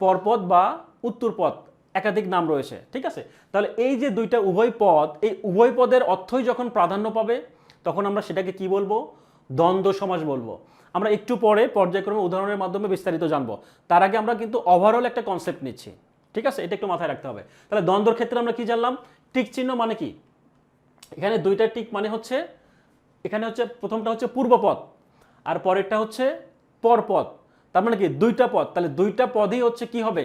পরপদ বা উত্তরপদ, একাধিক নাম রয়েছে, ঠিক আছে? তাহলে এই যে দুইটা উভয় পদ, এই উভয় পদের অর্থই যখন প্রাধান্য পাবে তখন আমরা সেটাকে কি বলবো? দ্বন্দ্ব সমাস বলবো। আমরা একটু পরে পর্যায়ক্রমে উদাহরণের মাধ্যমে বিস্তারিত জানবো। তার আগে আমরা কিন্তু ওভারঅল একটা কনসেপ্ট নিচ্ছি, ঠিক আছে? এটা একটু মাথায় রাখতে হবে। তাহলে দ্বন্দ্বর ক্ষেত্রে আমরা কি জানলাম? টিক চিহ্ন মানে কি? এখানে দুইটা টিক মানে হচ্ছে, এখানে হচ্ছে প্রথমটা হচ্ছে পূর্বপদ আর পরেরটা হচ্ছে পরপদ। তার মানে কি দুইটা পদ, তাহলে দুইটা পদই হচ্ছে কি হবে?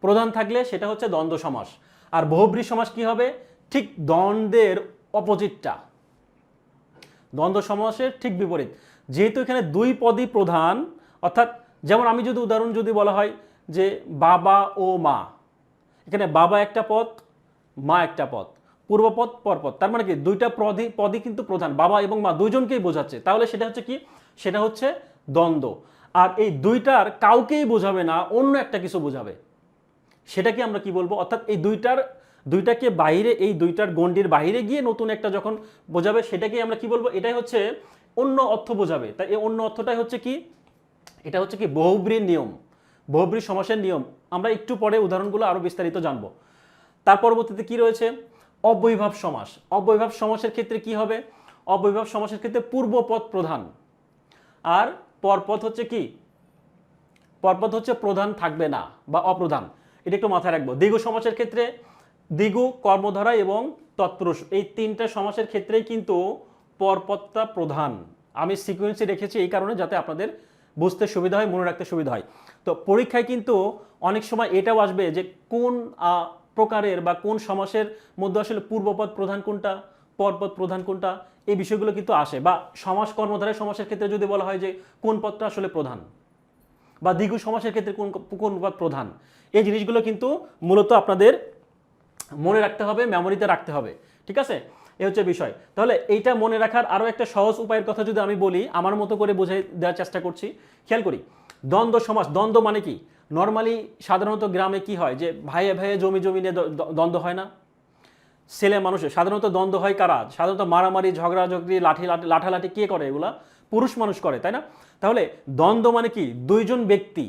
প্রধান থাকলে সেটা হচ্ছে দ্বন্দ্ব সমাস। আর বহুব্রী সমাস কি হবে? ঠিক দ্বন্দ্বের অপোজিটটা, দ্বন্দ্ব সমাসের ঠিক বিপরীত। যেহেতু এখানে দুই পদই প্রধান, অর্থাৎ যেমন আমি যদি উদাহরণ যদি বলা হয় যে বাবা ও মা, এখানে বাবা একটা পদ, মা একটা পদ, পূর্বপদ পরপদ, তার মানে কি দুইটা পদই কিন্তু প্রধান, বাবা এবং মা দুইজনকেই বোঝাচ্ছে। তাহলে সেটা হচ্ছে কি? সেটা হচ্ছে দ্বন্দ্ব। আর এই দুইটার কাউকেই বোঝাবে না, অন্য একটা কিছু বোঝাবে, সেটাকে আমরা কি বলবো? অর্থাৎ এই দুইটাকে বাইরে, এই দুইটার গণ্ডির বাইরে গিয়ে নতুন একটা যখন বোঝাবে সেটাকে আমরা কি বলবো? এটাই হচ্ছে অন্য অর্থ বোঝাবে। তাই এই অন্য অর্থটাই হচ্ছে কি? এটা হচ্ছে কি বহুব্রীর নিয়ম, বহুব্রী সমাসের নিয়ম। আমরা একটু পরে উদাহরণগুলো আরো বিস্তারিত জানবো। তার পরবর্তীতে কি রয়েছে? অব্যয়ীভাব সমাস। অব্যয়ীভাব সমাসের ক্ষেত্রে কি হবে? অব্যয়ীভাব সমাসের ক্ষেত্রে পূর্বপদ প্রধান আর পরপদ হচ্ছে কি? পরপদ হচ্ছে প্রধান থাকবে না বা অপ্রধান, এটা একটু মাথায় রাখবো। দ্বিগু সমাসের ক্ষেত্রে দ্বিগু, কর্মধারা এবং তৎপুরুষ এই তিনটা সমাসের ক্ষেত্রেই কিন্তু পরপদটা প্রধান। আমি সিকোয়েন্সে রেখেছি এই কারণে যাতে আপনাদের বুঝতে সুবিধা হয়, মনে রাখতে সুবিধা হয়। তো পরীক্ষায় কিন্তু অনেক সময় এটাও আসবে যে কোন প্রকারের বা কোন সমাসের মধ্যে আসলে পূর্বপদ প্রধান কোনটা, পরপদ প্রধান কোনটা, এই বিষয়গুলো কিন্তু আসে। বা সমাস কর্মধারয় সমাসের ক্ষেত্রে যদি বলা হয় যে কোন পদটা আসলে প্রধান, বা দ্বিগু সমাসের ক্ষেত্রে কোন পদ প্রধান, এই জিনিসগুলো কিন্তু মূলত আপনাদের মনে রাখতে হবে, মেমোরিতে রাখতে হবে, ঠিক আছে? এই হচ্ছে বিষয়। তাহলে এইটা মনে রাখার আরও একটা সহজ উপায়ের কথা যদি আমি বলি, আমার মতো করে বুঝাই দেওয়ার চেষ্টা করছি। খেয়াল করি, দ্বন্দ্ব সমাস, দ্বন্দ্ব মানে কি? নর্মালি সাধারণত গ্রামে কি হয় যে ভাইয়ে ভাইয়ে জমি নিয়ে দ্বন্দ্ব হয় না? ছেলে মানুষের সাধারণত দ্বন্দ্ব হয় কারা? সাধারণত মারামারি, ঝগড়াঝগড়ি, লাঠালাঠি কে করে? এগুলা পুরুষ মানুষ করে, তাই না? তাহলে দ্বন্দ্ব মানে কি? দুইজন ব্যক্তি।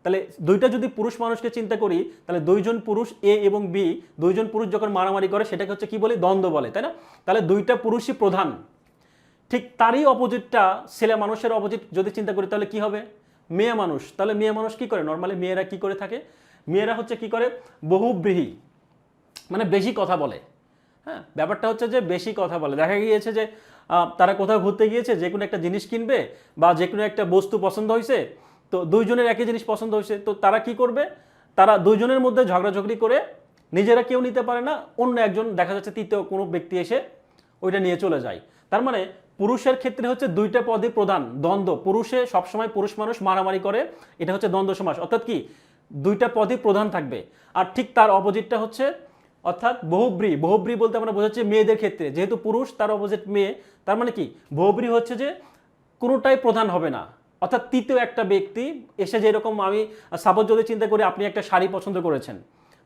তাহলে দুইটা যদি পুরুষ মানুষকে চিন্তা করি, তাহলে দুইজন পুরুষ এ এবং বি, দুইজন পুরুষ যখন মারামারি করে সেটাকে হচ্ছে কি বলি? দ্বন্দ্ব বলে, তাই না? তাহলে দুইটা পুরুষই প্রধান। ঠিক তারই অপোজিটটা, ছেলে মানুষের অপোজিট যদি চিন্তা করি তাহলে কি হবে? মেয়ে মানুষ। তাহলে মেয়ে মানুষ কি করে? নর্মালি মেয়েরা কি করে থাকে? মেয়েরা হচ্ছে কি করে? বহুব্রীহি, মানে বেশি কথা বলে। হ্যাঁ, ব্যাপারটা হচ্ছে যে বেশি কথা বলে। দেখা গিয়েছে যে তারা কোথাও ঘুরতে গিয়েছে, যে কোনো একটা জিনিস কিনবে বা যে কোনো একটা বস্তু পছন্দ হয়েছে, তো দুইজনের একই জিনিস পছন্দ হয়েছে, তো তারা কি করবে? তারা দুইজনের মধ্যে ঝগড়াঝগড়ি করে নিজেরা কেউ নিতে পারে না, অন্য একজন দেখা যাচ্ছে তৃতীয় কোনো ব্যক্তি এসে ওইটা নিয়ে চলে যায়। তার মানে পুরুষের ক্ষেত্রে হচ্ছে দুইটা পদই প্রধান, দ্বন্দ্ব। পুরুষে সবসময় পুরুষ মানুষ মারামারি করে, এটা হচ্ছে দ্বন্দ্ব সমাস। অর্থাৎ কি দুইটা পদই প্রধান থাকবে। আর ঠিক তার অপোজিটটা হচ্ছে অর্থাৎ বহুব্রী। বহুব্রী বলতে আমরা বোঝাচ্ছি মেয়েদের ক্ষেত্রে, যেহেতু পুরুষ তার অপোজিট মেয়ে, তার মানে কি বহুব্রী হচ্ছে যে কোনোটাই প্রধান হবে না। অর্থাৎ তৃতীয় একটা ব্যক্তি এসে, যেরকম আমি সাপোজ যদি চিন্তা করি আপনি একটা শাড়ি পছন্দ করেছেন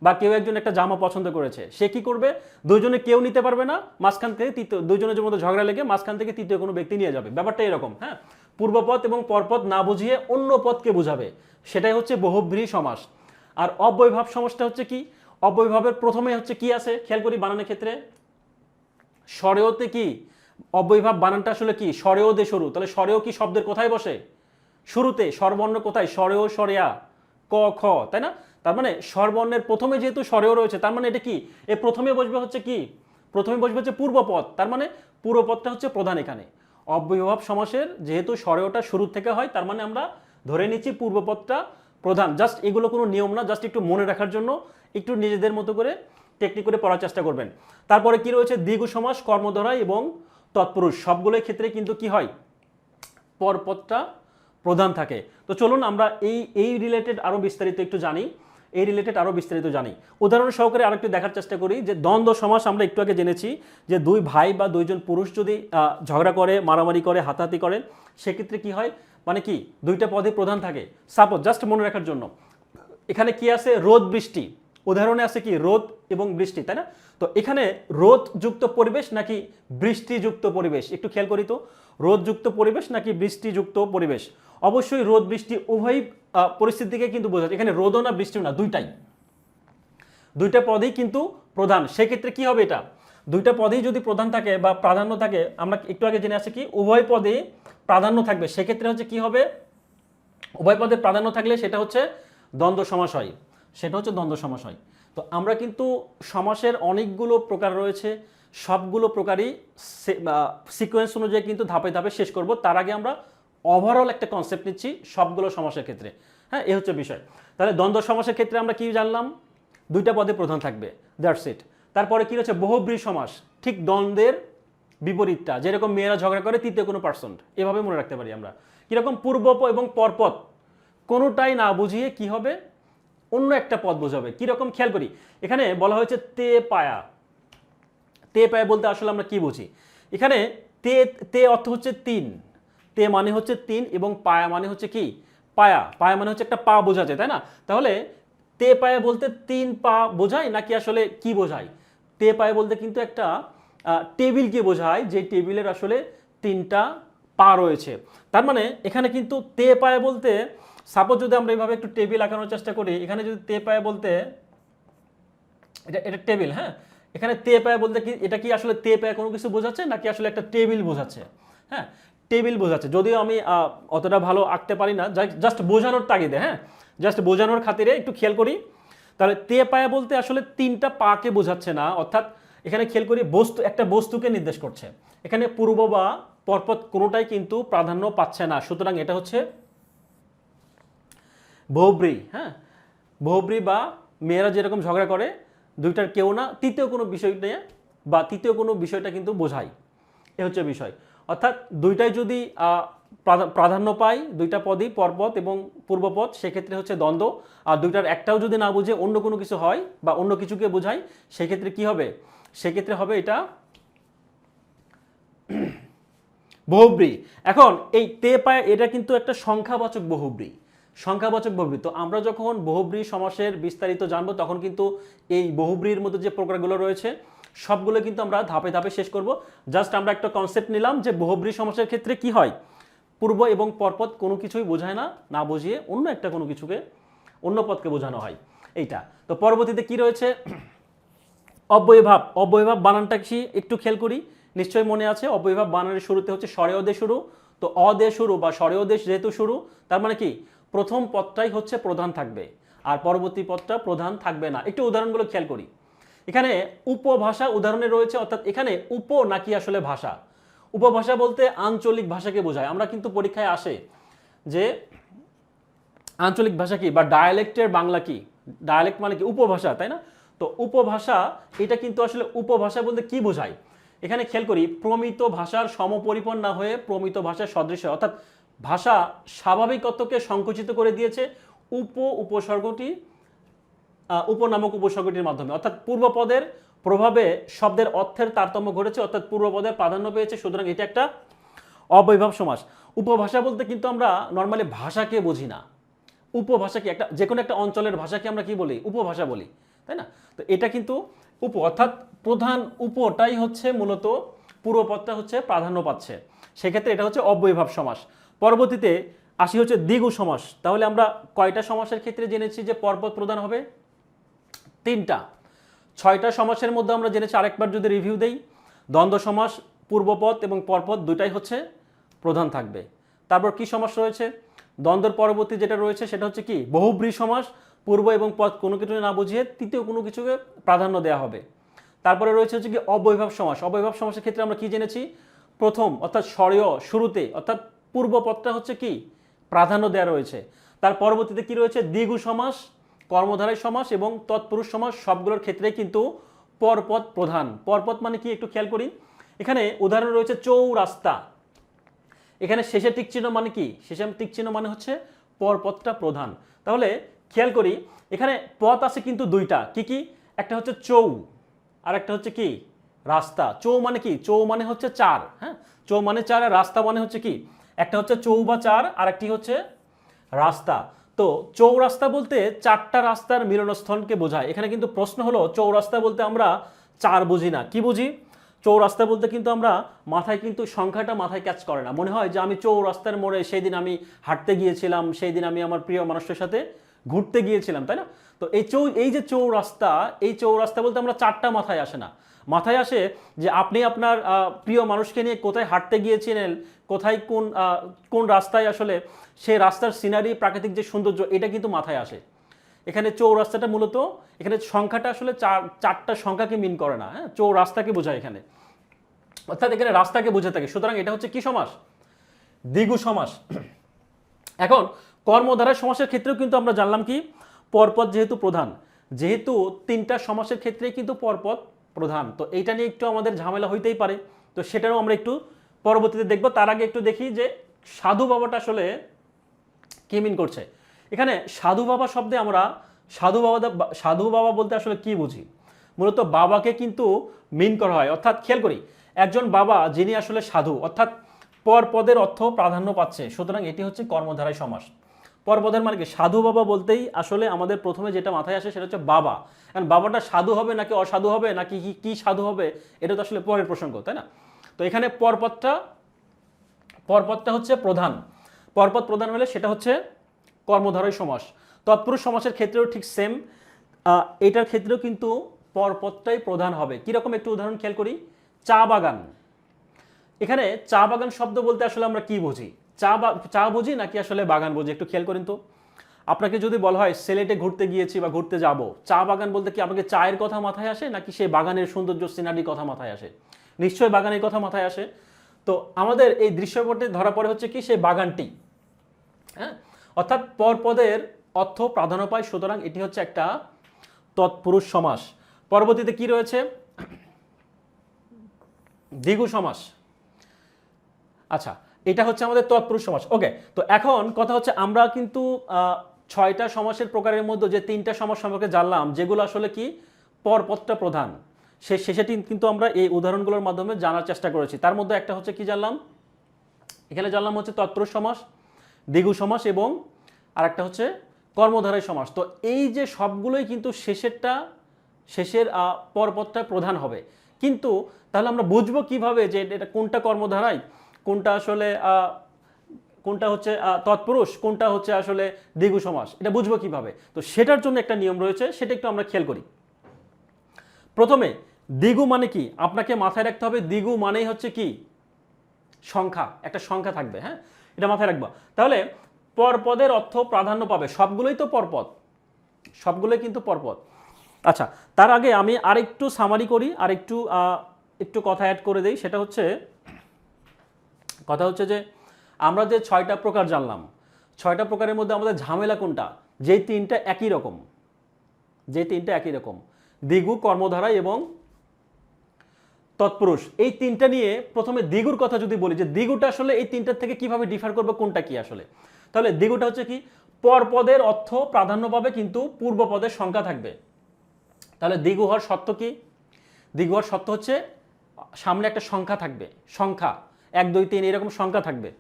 বা কেউ একজন একটা জামা পছন্দ করেছে, সে কি করবে? দুজনে কেউ নিতে পারবে না, মাঝখান থেকে তৃতীয়, দুজনের মধ্যে ঝগড়া লেগে মাঝখান থেকে তৃতীয় কোনো ব্যক্তি নিয়ে যাবে। ব্যাপারটা এরকম। হ্যাঁ, পূর্বপদ এবং পরপদ না বুঝিয়ে অন্য পদকে বুঝাবে, সেটাই হচ্ছে বহুব্রী সমাস। আর অব্যয়ভাব সমাসটা হচ্ছে কি? অব্যয়ভাবের প্রথমে হচ্ছে কি আছে? খেয়াল করি বানানের ক্ষেত্রে স্বরেওতে কি অব্যয়ভাব বানানটা আসলে কি? স্বরেও দে শুরু। তাহলে স্বরেও কি শব্দের কোথায় বসে? শুরুতে। স্বরবর্ণ কোথায়? স্বরেও, স্বরেয়া, ক, খ, তাই না? তার মানে স্বরবর্ণের প্রথমে যেহেতু স্বরেও রয়েছে, তার মানে এটা কি? এ প্রথমে বসবে হচ্ছে কি? প্রথমে বসবে হচ্ছে পূর্বপদ, তার মানে পূর্বপদটা হচ্ছে প্রধান এখানে। অব্যয়ভাব সমাসের যেহেতু স্বরেওটা শুরু থেকে হয়, তার মানে আমরা ধরে নিচ্ছি পূর্বপদটা প্রধান। জাস্ট এগুলো কোনো নিয়ম না, জাস্ট একটু মনে রাখার জন্য একটু নিজেদের মতো করে টেকনিক করে পড়ার চেষ্টা করবেন। তারপরে কি রয়েছে, দ্বিগু সমাস, কর্মধারয় এবং তৎপুরুষ সবগুলোর ক্ষেত্রে কিন্তু কি হয়, পরপদটা প্রধান থাকে। তো চলুন আমরা এই রিলেটেড আরও বিস্তারিত একটু জানি, উদাহরণ সহকারে আরেকটু দেখার চেষ্টা করি যে দ্বন্দ্ব সমাস আমরা একটু আগে জেনেছি যে দুই ভাই বা দুইজন পুরুষ যদি ঝগড়া করে, মারামারি করে, হাতাহাতি করে, সেক্ষেত্রে কি হয়, মানে কি দুইটা পদই প্রধান থাকে। সাপোজ জাস্ট মনে রাখার জন্য এখানে কি আছে, রোদ বৃষ্টি, উদাহরণে আছে কি রোদ এবং বৃষ্টি, তাই না? তো এখানে রোদযুক্ত পরিবেশ নাকি বৃষ্টিযুক্ত পরিবেশ, একটু খেয়াল করি তো, রোদযুক্ত পরিবেশ নাকি বৃষ্টিযুক্ত পরিবেশ? অবশ্যই রোদ বৃষ্টি উভয় পরিস্থিতিকে কিন্তু বোঝাচ্ছে, এখানে রোদও না বৃষ্টিও না, দুইটা পদেই কিন্তু প্রধান। সেক্ষেত্রে কি হবে, এটা দুইটা পদেই যদি প্রধান থাকে বা প্রাধান্য থাকে, আমরা একটু আগে জেনে আসি কি উভয় পদে প্রাধান্য থাকবে, সেক্ষেত্রে হচ্ছে কি হবে, উভয় পদে প্রাধান্য থাকলে সেটা হচ্ছে দ্বন্দ্ব সমাস হয়, তো আমরা কিন্তু সমাসের অনেকগুলো প্রকার রয়েছে, সবগুলো প্রকারই সিকোয়েন্স অনুযায়ী কিন্তু ধাপে ধাপে শেষ করব। তার আগে আমরা ওভারঅল একটা কনসেপ্ট নিচ্ছি সবগুলো সমাসের ক্ষেত্রে। হ্যাঁ, এই হচ্ছে বিষয়। তাহলে দ্বন্দ্ব সমাসের ক্ষেত্রে আমরা কি জানলাম, দুইটা পদে প্রধান থাকবে, দ্যাটস ইট। তারপরে কি রয়েছে, বহুব্রী সমাস, ঠিক দ্বন্দ্বের বিপরীতটা, যেরকম মেয়েরা ঝগড়া করে তৃতীয় কোনো পার্সন, এভাবে মনে রাখতে পারি আমরা। কিরকম, পূর্বপ এবং পরপদ কোনোটাই না বুঝিয়ে কি হবে, অন্য একটা পদ বোঝাবে। কিরকম খেয়াল করি, এখানে বলা হয়েছে তে পায়া, বলতে আসলে আমরা কি বুঝি, এখানে তে অর্থ হচ্ছে তিন, তে মানে হচ্ছে তিন এবং পায়া মানে হচ্ছে কি, পায়া মানে হচ্ছে একটা পা বোঝাচ্ছে, তাই না? তাহলে তে পায়া বলতে তিন পা বোঝায় নাকি আসলে কি বোঝায়? তে পায়া বলতে কিন্তু একটা টেবিলকে বোঝায়, যে টেবিলের আসলে তিনটা পা রয়েছে। তার মানে এখানে কিন্তু তে পায়া বলতে, সাপোজ যদি আমরা এইভাবে একটু টেবিল আঁকানোর চেষ্টা করি, এখানে যদি তে পায়া বলতে, এটা টেবিল, হ্যাঁ, এখানে তে পায়া বলতে কি, এটা কি আসলে তে পায়া কোনো কিছু বোঝাচ্ছে নাকি আসলে একটা টেবিল বোঝাচ্ছে? হ্যাঁ, টেবিল বোঝাচ্ছে, যদিও আমি অতটা ভালো আঁকতে পারি না, জাস্ট বোঝানোর তাগিদে, হ্যাঁ, জাস্ট বোঝানোর খাতিরে একটু খেয়াল করি। তাহলে তে পায়া বলতে আসলে তিনটা পাকে বোঝাচ্ছে না, অর্থাৎ এখানে খেয়াল করি একটা বস্তুকে নির্দেশ করছে। এখানে পূর্ব বা পরপদ কোনোটাই কিন্তু প্রাধান্য পাচ্ছে না, সুতরাং এটা হচ্ছে বহুব্রী। হ্যাঁ, বহুব্রী বা মেয়েরা যেরকম ঝগড়া করে, দুইটার কেউ না তৃতীয় কোনো বিষয় নিয়ে বা তৃতীয় কোনো বিষয়টা কিন্তু বোঝায়, এ হচ্ছে বিষয়। অর্থাৎ দুইটাই যদি প্রাধান্য পায়, দুইটা পদই পরপদ এবং পূর্বপদ, সেক্ষেত্রে হচ্ছে দ্বন্দ্ব। আর দুইটার একটাও যদি না বুঝে অন্য কোনো কিছু হয় বা অন্য কিছুকে বোঝায়, সেক্ষেত্রে কি হবে, সেক্ষেত্রে হবে এটা বহুব্রী। এখন এই তে পায়, এটা কিন্তু একটা সংখ্যাবাচক বহুব্রী, তো আমরা যখন বহুব্রী সমাসের বিস্তারিত জানবো, তখন কিন্তু এই বহুব্রীর মধ্যে যে প্রকারগুলো রয়েছে সবগুলো কিন্তু আমরা ধাপে ধাপে শেষ করব। জাস্ট আমরা একটা কনসেপ্ট নিলাম যে বহুব্রী সমাসের ক্ষেত্রে কি হয়, পূর্ব এবং পরপদ কোনো কিছুই বোঝায় না, না বুঝিয়ে অন্য একটা কোনো কিছুকে, অন্য পদকে বোঝানো হয়, এইটা। তো পরবর্তীতে কি রয়েছে, অব্যয়ভাব বানানটা কি একটু খেয়াল করি, নিশ্চয়ই মনে আছে, অব্যয়ভাব বানানের শুরুতে হচ্ছে স্বরেয় দিয়ে শুরু, তো অ দিয়ে শুরু বা স্বরেয় দিয়ে যেহেতু শুরু, তার মানে কি প্রথম পদটাই হচ্ছে প্রধান থাকবে আর পরবর্তী পদটা প্রধান থাকবে না। একটু উদাহরণগুলো খেয়াল করি, এখানে উপভাষা উদাহরণে রয়েছে, অর্থাৎ এখানে উপ নাকি আসলে ভাষা। উপভাষা বলতে আঞ্চলিক ভাষাকে বোঝায়, আমরা কিন্তু পরীক্ষায় আসে যে আঞ্চলিক ভাষা কি বা ডায়ালেক্টের বাংলা কি, ডায়ালেক্ট মানে কি উপভাষা, তাই না? তো উপভাষা, এটা কিন্তু আসলে উপভাষা বলতে কি বোঝায়, এখানে খেয়াল করি, প্রমিত ভাষার সমপরিপন না হয়ে প্রমিত ভাষার সদৃশ, অর্থাৎ ভাষা স্বাভাবিকত্বকে সংকুচিত করে দিয়েছে উপসর্গটি, উপনামক উপসর্গটির মাধ্যমে, অর্থাৎ পূর্বপদের প্রভাবে শব্দের অর্থের তারতম্য ঘটেছে, অর্থাৎ পূর্বপদের প্রাধান্য পেয়েছে, সুতরাং এটা একটা অবৈভাব সমাস। উপভাষা বলতে কিন্তু আমরা নর্মালি ভাষাকে বুঝি না, উপভাষাকে একটা যে কোনো একটা অঞ্চলের ভাষাকে আমরা কি বলি, উপভাষা বলি, তাই না? তো এটা কিন্তু অর্থাৎ প্রধান উপটাই হচ্ছে মূলত পূর্বপদটা হচ্ছে প্রাধান্য পাচ্ছে, সেক্ষেত্রে এটা হচ্ছে অব্যয়ভাব সমাস। পরবর্তীতে আসি হচ্ছে দ্বিগু সমাস। তাহলে আমরা কয়টা সমাসের ক্ষেত্রে জেনেছি যে পরপদ প্রধান হবে, তিনটা। 6টা সমাসের মধ্যে আমরা জেনেছি, আরেকবার যদি রিভিউ দেই, দ্বন্দ্ব সমাস, পূর্বপদ এবং পরপদ দুটাই হচ্ছে প্রধান থাকবে। তারপর কি সমাস রয়েছে, দ্বন্দ্বের পরবর্তী যেটা রয়েছে সেটা হচ্ছে কি বহুব্রী সমাস, পূর্ব এবং পদ কোনো কিছু না বুঝিয়ে তৃতীয় কোনো কিছুকে প্রাধান্য দেওয়া হবে। তারপরে রয়েছে হচ্ছে কি অবৈভাব সমাস। অবৈভাব সমাসের ক্ষেত্রে আমরা কি জেনেছি, প্রথম অর্থাৎ স্বরীয় শুরুতে অর্থাৎ পূর্বপদটা হচ্ছে কি প্রাধান্য দেওয়া রয়েছে। তার পরবর্তীতে কি রয়েছে, দ্বিগু সমাস, কর্মধারয় সমাস এবং তৎপুরুষ সমাস সবগুলোর ক্ষেত্রে কিন্তু পরপদ প্রধান। পরপদ মানে কি একটু খেয়াল করি, এখানে উদাহরণ রয়েছে চৌরাস্তা, এখানে শেষে টিক চিহ্ন মানে কি, শেষে টিক চিহ্ন মানে হচ্ছে পরপদটা প্রধান। তাহলে খেয়াল করি এখানে পথ আছে কিন্তু দুইটা, কি কি, একটা হচ্ছে চৌ আর একটা হচ্ছে কি রাস্তা। চৌ মানে কি, চৌ মানে হচ্ছে চার, হ্যাঁ চৌ মানে চার, আর রাস্তা মানে হচ্ছে কি, একটা হচ্ছে চৌ বা চার আর একটি হচ্ছে রাস্তা। তো চৌরাস্তা বলতে চারটা রাস্তার মিলনস্থলকে বোঝায়। এখানে কিন্তু প্রশ্ন হলো চৌরাস্তা বলতে আমরা চার বুঝি না, কি বুঝি, চৌরাস্তা বলতে কিন্তু আমরা মাথায় কিন্তু সংখ্যাটা মাথায় ক্যাচ করে না, মনে হয় যে আমি চৌরাস্তার মোড়ে সেই দিন আমি হাঁটতে গিয়েছিলাম, সেই দিন আমি আমার প্রিয় মানুষের সাথে ঘুরতে গিয়েছিলাম, তাই না। তো এই যে চৌরাস্তা, এই চৌরাস্তা বলতে আমরা চারটা মাথায় আসে না, মাথায় আসে যে আপনি আপনার প্রিয় মানুষকে নিয়ে কোথায় হাঁটতে গিয়েছিলেন, কোথায় কোন রাস্তায় আসলে সেই রাস্তার সিনারি, প্রাকৃতিক যে সৌন্দর্য, এটা কিন্তু মাথায় আসে। এখানে চৌরাস্তাটা মূলত, এখানে সংখ্যাটা আসলে চারটা সংখ্যাকে মিন করে না, হ্যাঁ চৌরাস্তাকে বোঝায় এখানে, অর্থাৎ এখানে রাস্তাকে বুঝে থাকে। সুতরাং এটা হচ্ছে কি সমাস, দ্বিগু সমাস। এখন কর্মধারয় সমাসের ক্ষেত্রেও কিন্তু আমরা জানলাম কি পরপদ যেহেতু প্রধান, যেহেতু তিনটা সমাসের ক্ষেত্রে কিন্তু পরপদ প্রধান, তো এইটা নিয়ে একটু আমাদের ঝামেলা হইতেই পারে, তো সেটাও আমরা একটু পরবর্তীতে দেখব। তার আগে একটু দেখি যে সাধু বাবাটা আসলে কি মিন করছে। এখানে সাধু বাবা শব্দে আমরা সাধু বাবা বলতে আসলে কি বুঝি, মূলত বাবাকে কিন্তু মিন করা হয়, অর্থাৎ খেয়াল করি একজন বাবা যিনি আসলে সাধু, অর্থাৎ পরপদের অর্থ প্রাধান্য পাচ্ছে, সুতরাং এটি হচ্ছে কর্মধারয় সমাস। পরপদের মানে কি, সাধু বাবা বলতেই আসলে আমাদের প্রথমে যেটা মাথায় আসে সেটা হচ্ছে বাবা, কারণ বাবাটা সাধু হবে নাকি অসাধু হবে নাকি কি সাধু হবে, এটা তো আসলে পরের প্রসঙ্গ, তাই না। তো এখানে পরপদটা হচ্ছে প্রধান, পরপদ প্রধান হলে সেটা হচ্ছে কর্মধারয় সমাস। তৎপুরুষ সমাসের ক্ষেত্রেও ঠিক সেম, এটার ক্ষেত্রেও কিন্তু পরপদটাই প্রধান হবে। কিরকম একটু উদাহরণ খেয়াল করি, চা বাগান। এখানে চা বাগান শব্দ বলতে আসলে আমরা কি বুঝি, চা বুঝি নাকি আসলে বাগান বুঝি, একটু খেয়াল করেন তো। আপনাকে যদি বলা হয় সিলেটে ঘুরতে গিয়েছি বা ঘুরতে যাব, চা বাগান বলতে কি আপনাকে চায়ের কথা মাথায় আসে নাকি সেই বাগানের সৌন্দর্য সিনারির কথা মাথায় আসে, নিশ্চয়ই বাগানের কথা মাথায় আসে। তো আমাদের এই দৃশ্যপটে ধরা পড়ে হচ্ছে কি সেই বাগানটি, হ্যাঁ অর্থাৎ পরপদের অর্থ প্রাধান্য পায়, সুতরাং এটি হচ্ছে একটা তৎপুরুষ সমাস। পরবর্তীতে কি রয়েছে, দ্বিগু সমাস। আচ্ছা, এটা হচ্ছে আমাদের তৎপুরুষ সমাস। ওকে, তো এখন কথা হচ্ছে আমরা কিন্তু ছয়টা সমাসের প্রকারের মধ্যে যে তিনটা সমাস সম্পর্কে জানলাম, যেগুলো আসলে কি পরপদটা প্রধান, সেটি কিন্তু আমরা এই উদাহরণগুলোর মাধ্যমে জানার চেষ্টা করেছি। তার মধ্যে একটা হচ্ছে কি জানলাম, এখানে জানলাম হচ্ছে তৎপুরুষ সমাস, দ্বিগু সমাস এবং আরেকটা হচ্ছে কর্মধারয় সমাস। তো এই যে সবগুলোই কিন্তু শেষের পরপদটা প্রধান হবে, কিন্তু তাহলে আমরা বুঝবো কিভাবে যে এটা কোনটা কর্মধারায়, কোনটা আসলে কোনটা হচ্ছে তৎপুরুষ, কোনটা হচ্ছে আসলে দ্বিগু সমাস, এটা বুঝবো কিভাবে। তো সেটার জন্য একটা নিয়ম রয়েছে, সেটা একটু আমরা খেয়াল করি। প্রথমে দ্বিগু মানে কি আপনাকে মাথায় রাখতে হবে, দ্বিগু মানেই হচ্ছে কি সংখ্যা, একটা সংখ্যা থাকবে, হ্যাঁ এটা মাথায় রাখবা। তাহলে পরপদের অর্থ প্রাধান্য পাবে, সবগুলোই তো পরপদ, সবগুলোই কিন্তু পরপদ। আচ্ছা, তার আগে আমি আরেকটু সামারি করি, আর একটু কথা অ্যাড করে দেই। সেটা হচ্ছে কথা হচ্ছে যে আমরা যে ছয়টা প্রকার জানলাম, ছয়টা প্রকারের মধ্যে আমাদের ঝামেলা কোনটা, যেই তিনটা একই রকম, দ্বিগু, কর্মধারা এবং তৎপুরুষ, এই তিনটা নিয়ে প্রথমে দ্বিগুর কথা যদি বলি যে দ্বিগুটা আসলে এই তিনটার থেকে কিভাবে ডিফার করবে, কোনটা কি আসলে, তাহলে দ্বিগুটা হচ্ছে কি পরপদের অর্থ প্রাধান্য পাবে কিন্তু পূর্বপদের সংখ্যা থাকবে। তাহলে দ্বিগু হওয়ার সত্য কি, দ্বিগু হওয়ার সত্য হচ্ছে সামনে একটা সংখ্যা থাকবে, সংখ্যা 1 2 3 এরকম সংখ্যা থাকবে,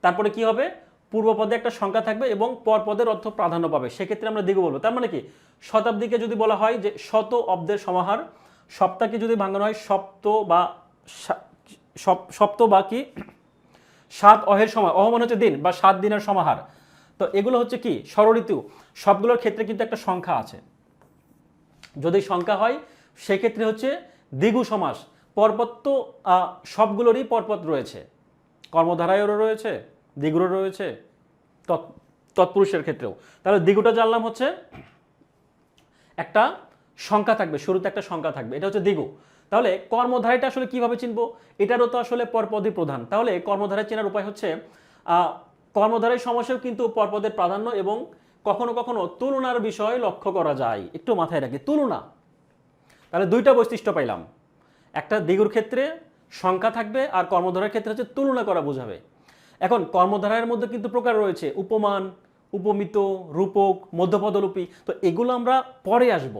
তারপরে কি হবে পূর্বপদে একটা সংখ্যা থাকবে এবং পরপদের অর্থ প্রাধান্য পাবে, সেক্ষেত্রে আমরা দ্বিগু বলবো। তার মানে কি শতাব্দীকে যদি বলা হয় যে শত অব্দের সমাহার, সপ্তাহকে যদি ভাঙানো হয় সপ্ত বা কি 7 অহের সময়, অহ মানে হচ্ছে দিন বা 7 দিনের সমাহার। তো এগুলো হচ্ছে কি ষড়ঋতু, সবগুলোর ক্ষেত্রে কিন্তু একটা সংখ্যা আছে, যদি সংখ্যা হয় সেক্ষেত্রে হচ্ছে দ্বিগু সমাস। পরপদ তো সবগুলোরই পরপদ রয়েছে, কর্মধারায়েরও রয়েছে, দ্বিগুরও রয়েছে, তৎপুরুষের ক্ষেত্রেও। তাহলে দ্বিগুটা জানলাম হচ্ছে একটা সংখ্যা থাকবে, শুরুতে একটা সংখ্যা থাকবে, এটা হচ্ছে দ্বিগু। তাহলে কর্মধারাটা আসলে কিভাবে চিনবো? এটারও তো আসলে পরপদই প্রধান। তাহলে কর্মধারা চেনার উপায় হচ্ছে কর্মধারায় সমাসেও কিন্তু পরপদের প্রাধান্য এবং কখনো কখনো তুলনার বিষয় লক্ষ্য করা যায়। একটু মাথায় রাখি, তুলনা। তাহলে দুইটা বৈশিষ্ট্য পাইলাম, একটা দ্বিগুর ক্ষেত্রে সংখ্যা থাকবে আর কর্মধারার ক্ষেত্রে হচ্ছে তুলনা করা বোঝাবে। এখন কর্মধারার মধ্যে কিন্তু প্রকার রয়েছে, উপমান, উপমিত, রূপক, মধ্যপদলোপী। তো এগুলো আমরা পরে আসব,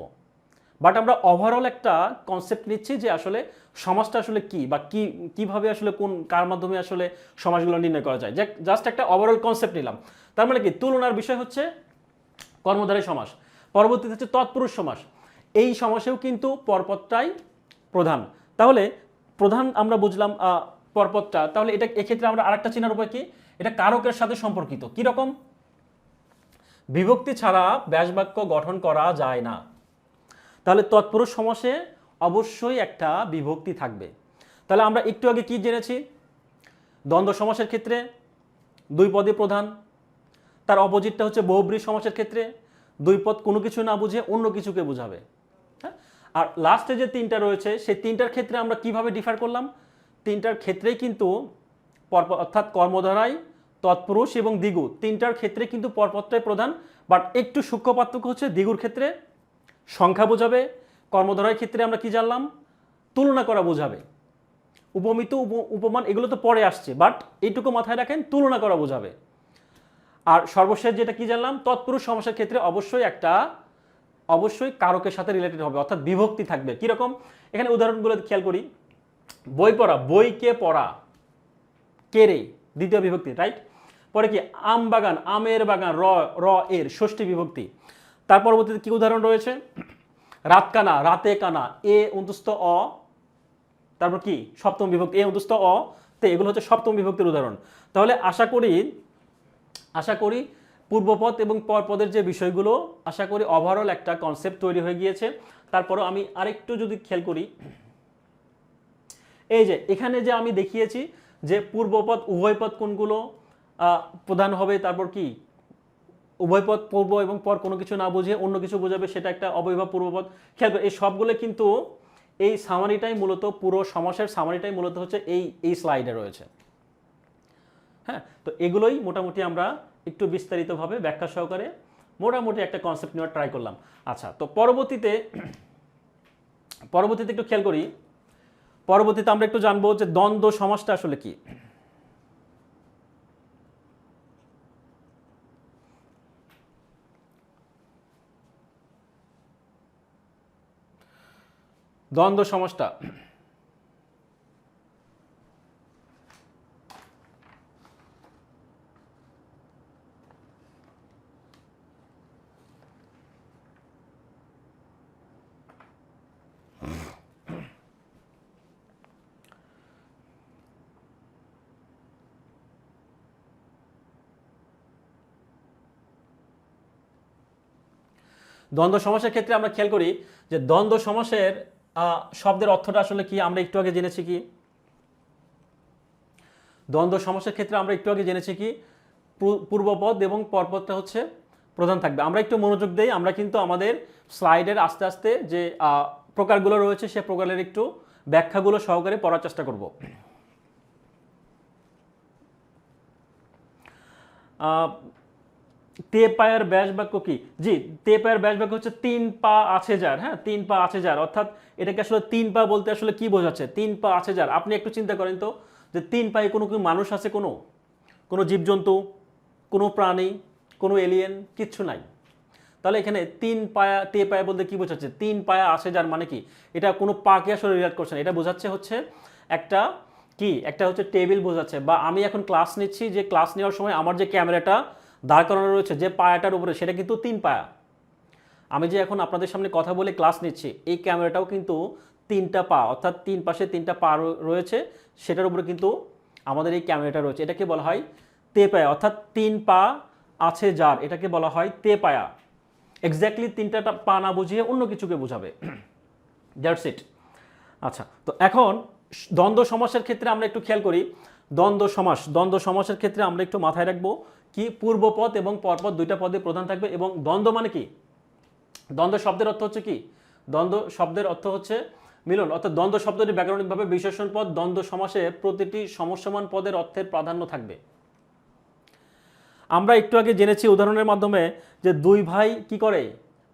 বাট আমরা ওভারঅল একটা কনসেপ্ট নিচ্ছি যে আসলে সমাজটা আসলে কি, বা কিভাবে আসলে কোন কার মাধ্যমে আসলে সমাজগুলো নির্ণয় করা যায়। জাস্ট একটা ওভারঅল কনসেপ্ট নিলাম। তার মানে কি, তুলনার বিষয় হচ্ছে কর্মধারী সমাস। পরবর্তীতে হচ্ছে তৎপুরুষ সমাস। এই সমাসেও কিন্তু পরপদটাই প্রধান। তাহলে প্রধান আমরা বুঝলাম পরপদটা। তাহলে এটা এক্ষেত্রে আমরা আরেকটা চেনার উপায় কি, এটা কারকের সাথে সম্পর্কিত। কি রকম? বিভক্তি ছাড়া ব্যাসবাক্য গঠন করা যায় না। তাহলে তৎপুরুষ সমাসে অবশ্যই একটা বিভক্তি থাকবে। তাহলে আমরা একটু আগে কি জেনেছি? দ্বন্দ্ব সমাসের ক্ষেত্রে দুই পদই প্রধান। তার অপোজিটটা হচ্ছে বহুব্রী সমাসের ক্ষেত্রে দুই পদ কোনো কিছু না বুঝে অন্য কিছুকে বোঝাবে। হ্যাঁ, আর লাস্টে যে তিনটা রয়েছে সেই তিনটার ক্ষেত্রে আমরা কিভাবে ডিফার করলাম? তিনটার ক্ষেত্রেই কিন্তু পরপদ, অর্থাৎ কর্মধারায় তৎপুরুষ এবং দ্বিগু তিনটার ক্ষেত্রে কিন্তু পরপদটাই প্রধান। বাট একটু সূক্ষ্ম পার্থক্য হচ্ছে, দ্বিগুর ক্ষেত্রে সংখ্যা বোঝাবে, কর্মধারার ক্ষেত্রে আমরা কি জানলাম? তুলনা করা বোঝাবে। উপমিত, উপমান এগুলো তো পরে আসছে, বাট এইটুকু মাথায় রাখেন, তুলনা করা বোঝাবে। আর সর্বশেষ যেটা কি জানলাম, তৎপুরুষ সমাসের ক্ষেত্রে অবশ্যই কারকের সাথে রিলেটেড হবে, অর্থাৎ বিভক্তি থাকবে। কিরকম? এখানে উদাহরণগুলো খেয়াল করি। বই পড়া, বইকে পড়া, কে রে, দ্বিতীয় বিভক্তি, রাইট? পরে কি, আম বাগান, আমের বাগান, র এর ষষ্ঠী বিভক্তি। তার পরবর্তীতে কি উদাহরণ রয়েছে? রাত কানা, রাতে কানা, এ অন্তস্থ অ, তারপর কি সপ্তম বিভক্তি, এ অন্তস্থ অ তে, এগুলো হচ্ছে সপ্তম বিভক্তির উদাহরণ। তাহলে আশা করি পূর্বপদ এবং পরপদের যে বিষয়গুলো, আশা করি ওভারঅল একটা কনসেপ্ট তৈরি হয়ে গিয়েছে। তারপরও আমি আরেকটু যদি খেয়াল করি, এই যে এখানে যে আমি দেখিয়েছি যে পূর্বপদ উভয় পদ কোনগুলো প্রধান হবে, তারপর কি উভয় পদ পূর্ব এবং পর কোনো কিছু না বুঝে অন্য কিছু বোঝাবে, সেটা একটা অবয়ভাব পূর্বপদ। খেয়াল করে এই সবগুলো কিন্তু এই সামারিটাই মূলত, পুরো সমাসের সামারিটাই মূলত হচ্ছে এই স্লাইডে রয়েছে। হ্যাঁ, তো এগুলোই মোটামুটি আমরা একটু বিস্তারিতভাবে ব্যাখ্যা সহকারে মোটামুটি একটা কনসেপ্ট নেওয়ার ট্রাই করলাম। আচ্ছা, তো পরবর্তীতে একটু খেয়াল করি। পরবর্তীতে আমরা একটু জানবো যে দ্বন্দ্ব সমাসটা আসলে কি। দ্বন্দ্ব সমাসটা দ্বন্দ্ব সমাসের ক্ষেত্রে আমরা খেয়াল করি যে দ্বন্দ্ব সমাসের শব্দের অর্থটা আসলে কি আমরা একটু আগে জেনেছি। কি দ্বন্দ্ব সমাসের ক্ষেত্রে আমরা একটু আগে জেনেছি কি পূর্বপদ এবং পরপদটা হচ্ছে প্রধান থাকবে। আমরা একটু মনোযোগ দেই, আমরা কিন্তু আমাদের স্লাইডের আস্তে আস্তে যে প্রকারগুলো রয়েছে সে প্রকারের একটু ব্যাখ্যাগুলো সহকারে পড়ার চেষ্টা করব। তে পায়ের ব্যাস বাক্য কি? জি, তে পায়ের ব্যাস বাক্য হচ্ছে 3 পা আছে যার। হ্যাঁ, 3 পা আছে যার, অর্থাৎ এটাকে আসলে 3 পা বলতে আসলে কি বোঝাচ্ছে? 3 পা আছে যার। আপনি একটু চিন্তা করেন তো যে 3 পায়ে কোনো কি মানুষ আছে? কোনো জীবজন্তু, কোনো প্রাণী, কোনো এলিয়েন কিচ্ছু নাই। তাহলে এখানে 3 পায়া, তে পায়া বলতে কি বোঝাচ্ছে? 3 পায়া আছে যার মানে কি? এটা কোনো পাকে আসলে রিলেট করছে না, এটা বোঝাচ্ছে হচ্ছে একটা হচ্ছে টেবিল বোঝাচ্ছে। বা আমি এখন ক্লাস নিচ্ছি, যে ক্লাস নেওয়ার সময় আমার যে ক্যামেরাটা দাঁড় করানো রয়েছে যে পায়াটার উপরে, সেটা কিন্তু 3 পায়া। আমি যে এখন আপনাদের সামনে কথা বলে ক্লাস নিচ্ছি, এই ক্যামেরাটাও কিন্তু 3টা পা, অর্থাৎ 3 পাশে 3টা পা রয়েছে, সেটার উপরে কিন্তু আমাদের এই ক্যামেরাটা রয়েছে। এটাকে বলা হয় তে পায়া, অর্থাৎ 3 পা আছে যার, এটাকে বলা হয় তে পায়া। এক্স্যাক্টলি 3টা পা না বুঝিয়ে অন্য কিছুকে বোঝাবে। That's it. আচ্ছা, তো এখন দ্বন্দ্ব সমাসের ক্ষেত্রে আমরা একটু খেয়াল করি। দ্বন্দ্ব সমাসের ক্ষেত্রে আমরা একটু মাথায় রাখবো কি পূর্বপদ এবং পরপদ দুইটা পদে প্রধান থাকবে। এবং দ্বন্দ্ব মানে কি? দ্বন্দ্ব শব্দের অর্থ হচ্ছে কি? দ্বন্দ্ব শব্দের অর্থ হচ্ছে মিলন, অর্থাৎ দ্বন্দ্ব শব্দটি ব্যাকরণিকভাবে বিশেষণ পদ। দ্বন্দ্ব সমাসে প্রতিটি সমস্যমান পদের অর্থের প্রাধান্য থাকবে। আমরা একটু আগে জেনেছি উদাহরণের মাধ্যমে যে দুই ভাই কি করে,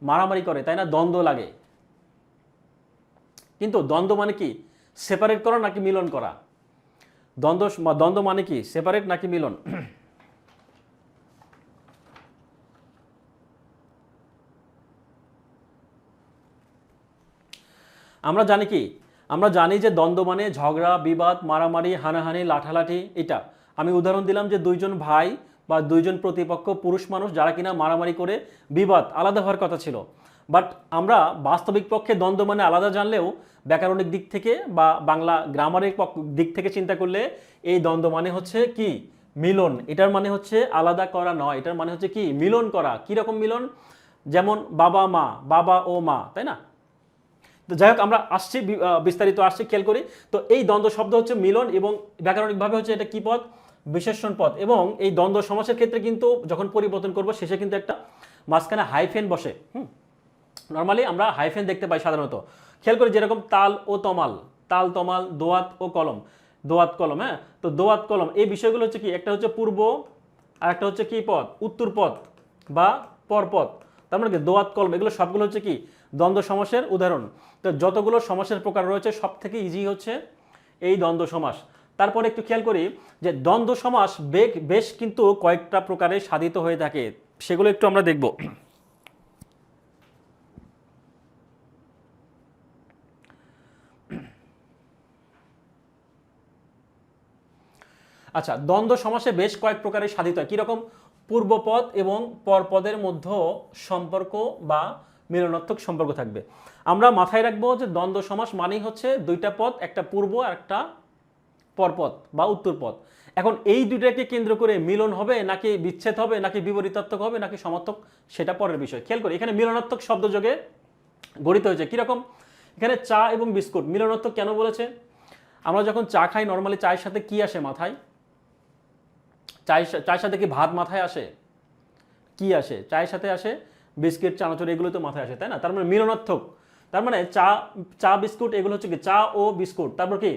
মারামারি করে, তাই না, দ্বন্দ্ব লাগে। কিন্তু দ্বন্দ্ব মানে কি, সেপারেট করা নাকি মিলন করা? দ্বন্দ্ব মানে কি, সেপারেট নাকি মিলন? আমরা জানি কি, আমরা জানি যে দ্বন্দ্ব মানে ঝগড়া, বিবাদ, মারামারি, হানাহানি, লাঠালাঠি। এটা আমি উদাহরণ দিলাম যে দুইজন ভাই বা দুইজন প্রতিপক্ষ পুরুষ মানুষ যারা কিনা মারামারি করে বিবাদ, আলাদা হওয়ার কথা ছিল। বাট আমরা বাস্তবিক পক্ষে দ্বন্দ্ব মানে আলাদা জানলেও ব্যাকরণিক দিক থেকে বা বাংলা গ্রামারের দিক থেকে চিন্তা করলে এই দ্বন্দ্ব মানে হচ্ছে কি, মিলন। এটার মানে হচ্ছে আলাদা করা নয়, এটার মানে হচ্ছে কি, মিলন করা। কীরকম মিলন? যেমন বাবা মা, বাবা ও মা, তাই না? তো যাই হোক, আমরা আসছি, বিস্তারিত আসছি, খেয়াল করি। তো এই দ্বন্দ্ব শব্দ হচ্ছে মিলন এবং ব্যাকরণিকভাবে হচ্ছে এটা কি পদ, বিশেষণ পদ। এবং এই দ্বন্দ্ব সমাসের ক্ষেত্রে কিন্তু যখন পরিবর্তন করব শেষে কিন্তু একটা মাঝখানে হাইফেন বসে। নর্মালি আমরা হাইফেন দেখতে পাই সাধারণত। খেয়াল করি যেরকম তাল ও তমাল, তাল তমাল, দোয়াত ও কলম, দোয়াত কলম। হ্যাঁ, তো দোয়াত কলম এই বিষয়গুলো হচ্ছে কি, একটা হচ্ছে পূর্ব আর একটা হচ্ছে কি পদ, উত্তর পদ বা পরপদ। তার মানে কি দোয়াত কলম, এগুলো সবগুলো হচ্ছে কি দ্বন্দ্ব সমাসের উদাহরণ। তো যতগুলো সমাসের প্রকার রয়েছে সব থেকে ইজি হচ্ছে এই দ্বন্দ্ব সমাস। তারপরে একটু খেয়াল করি যে দ্বন্দ্ব সমাস বেশ কিন্তু কয়েকটা প্রকারে সাধিত হয়ে থাকে, সেগুলো একটু আমরা দেখব। আচ্ছা, দ্বন্দ্ব সমাসে বেশ কয়েক প্রকারে সাধিত হয়। কীরকম? পূর্বপদ এবং পরপদের মধ্যে সম্পর্ক বা মিলনাত্মক সম্পর্ক থাকবে। আমরা মাথায় রাখবো যে দ্বন্দ্ব সমাস মানেই হচ্ছে দুইটা পদ, একটা পূর্ব আর একটা পরপদ বা উত্তর পদ। এখন এই দুইটাকে কেন্দ্র করে মিলন হবে নাকি বিচ্ছেদ হবে নাকি বিপরীতাত্মক হবে নাকি সমার্থক, সেটা পরের বিষয়। খেয়াল করি এখানে মিলনাত্মক শব্দযোগে গঠিত হয়েছে। কীরকম? এখানে চা এবং বিস্কুট মিলনাত্মক কেন বলেছে? আমরা যখন চা খাই নর্মালি চায়ের সাথে কি আসে মাথায়? চায়ের সাথে কি ভাত মাথায় আসে? কি আসে? চায়ের সাথে আসে বিস্কিট, চানাচুর, এগুলো তো মাথায় আসে, তাই না? তার মানে মিলনার্থক। তার মানে চা বিস্কুট এগুলো হচ্ছে কি চা ও বিস্কুট। তারপর কি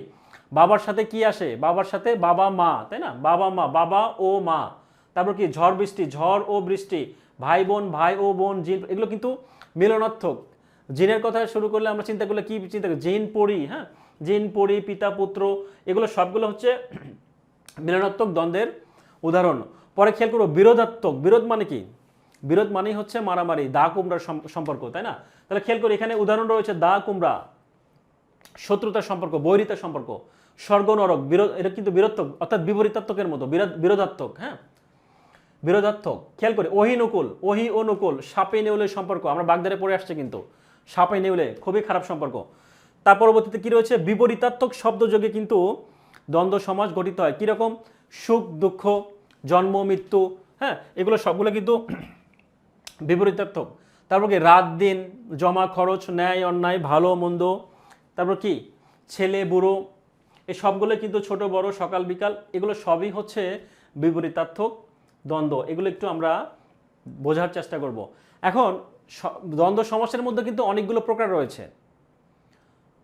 বাবার সাথে কি আসে? বাবার সাথে বাবা মা, তাই না? বাবা মা, বাবা ও মা। তারপর কি ঝড় বৃষ্টি, ঝড় ও বৃষ্টি, ভাই বোন, ভাই ও বোন, জিন, এগুলো কিন্তু মিলনার্থক। জিনের কথা শুরু করলে আমরা চিন্তা করলে কি চিন্তা করি? জিন পড়ি, হ্যাঁ, জিন পড়ি, পিতা পুত্র, এগুলো সবগুলো হচ্ছে মিলনাত্মক দ্বন্দ্বের উদাহরণ। পরে খেয়াল করবো বিরোধাত্মক। বিরোধ মানে কি? বিরোধ মানেই হচ্ছে মারামারি, দা কুমড়ার সম্পর্ক, তাই না? তাহলে খেয়াল করি এখানে উদাহরণ রয়েছে দা কুমড়া, শত্রুতার সম্পর্ক, বৈরিতার সম্পর্ক, স্বর্গ নরক, বিরোধ, এটা কিন্তু বিরোধাত্মক অর্থাৎ বিপরীতাত্মকের মতো, বিরোধাত্মক। হ্যাঁ, বিরোধাত্মক। খেয়াল করি অহিনুকুল, ওহি ও নকুল, সাপে নেউলের সম্পর্ক, আমরা বাগদারে পড়ে আসছে কিন্তু সাপে নেউলে খুবই খারাপ সম্পর্ক। তার পরবর্তীতে কি রয়েছে? বিপরীতাত্মক শব্দযোগে কিন্তু দ্বন্দ্ব সমাস গঠিত হয়। কীরকম? সুখ দুঃখ, জন্ম মৃত্যু, হ্যাঁ, এগুলো সবগুলো কিন্তু বিপরীতাত্মক। তারপর কি রাত দিন, জমা খরচ, ন্যায় অন্যায়, ভালো মন্দ, তারপর কি ছেলে বুড়ো, এই সবগুলো কিন্তু ছোট বড়, সকাল বিকাল, এগুলো সবই হচ্ছে বিপরীতাত্মক দ্বন্দ্ব। এগুলো একটু আমরা বোঝার চেষ্টা করব। এখন দ্বন্দ্ব সমাসের মধ্যে কিন্তু অনেকগুলো প্রকার রয়েছে।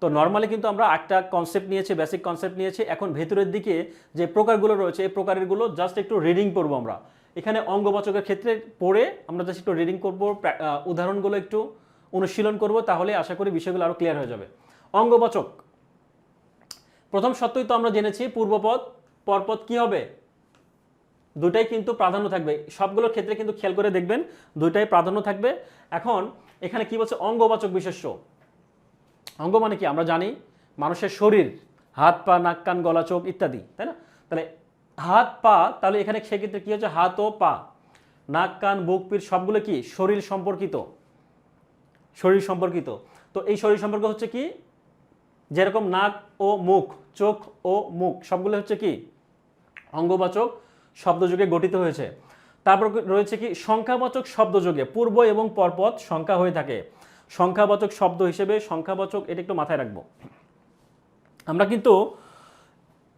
তো নর্মালি কিন্তু আমরা একটা কনসেপ্ট নিয়েছি, বেসিক কনসেপ্ট নিয়েছি। এখন ভেতরের দিকে যে প্রকারগুলো রয়েছে এই প্রকারগুলো জাস্ট একটু রিডিং করবো আমরা। এখানে অঙ্গবাচকের ক্ষেত্রে পড়ে আমরা জাস্ট একটু রিডিং করবো, উদাহরণগুলো একটু অনুশীলন করব, তাহলে আশা করি বিষয়গুলো আরও ক্লিয়ার হয়ে যাবে। অঙ্গবাচক, প্রথম সত্যই তো আমরা জেনেছি পূর্বপদ পরপদ কি হবে? দুটাই কিন্তু প্রাধান্য থাকবে। সবগুলোর ক্ষেত্রে কিন্তু খেয়াল করে দেখবেন দুইটাই প্রাধান্য থাকবে। এখন এখানে কি বলছে? অঙ্গবাচক বিশেষ্য। অঙ্গ মানে কি? আমরা জানি মানুষের শরীর, হাত পা, নাক কান গলা চোখ ইত্যাদি, তাই না? তাহলে হাত পা, তাহলে এখানে সেক্ষেত্রে কি হচ্ছে? হাত ও পা। নাক কান বুক পিঠ সবগুলো কি শরীর সম্পর্কিত, শরীর সম্পর্কিত। তো এই শরীর সম্পর্ক হচ্ছে কি, যেরকম নাক ও মুখ, চোখ ও মুখ সবগুলো হচ্ছে কি অঙ্গবাচক শব্দযোগে গঠিত হয়েছে। তারপর রয়েছে কি সংখ্যাবাচক শব্দযোগে পূর্ব এবং পরপদ সংখ্যা হয়ে থাকে। সংখ্যাবাচক শব্দ হিসেবে সংখ্যাবাচক, এটা একটু মাথায় রাখবো। আমরা কিন্তু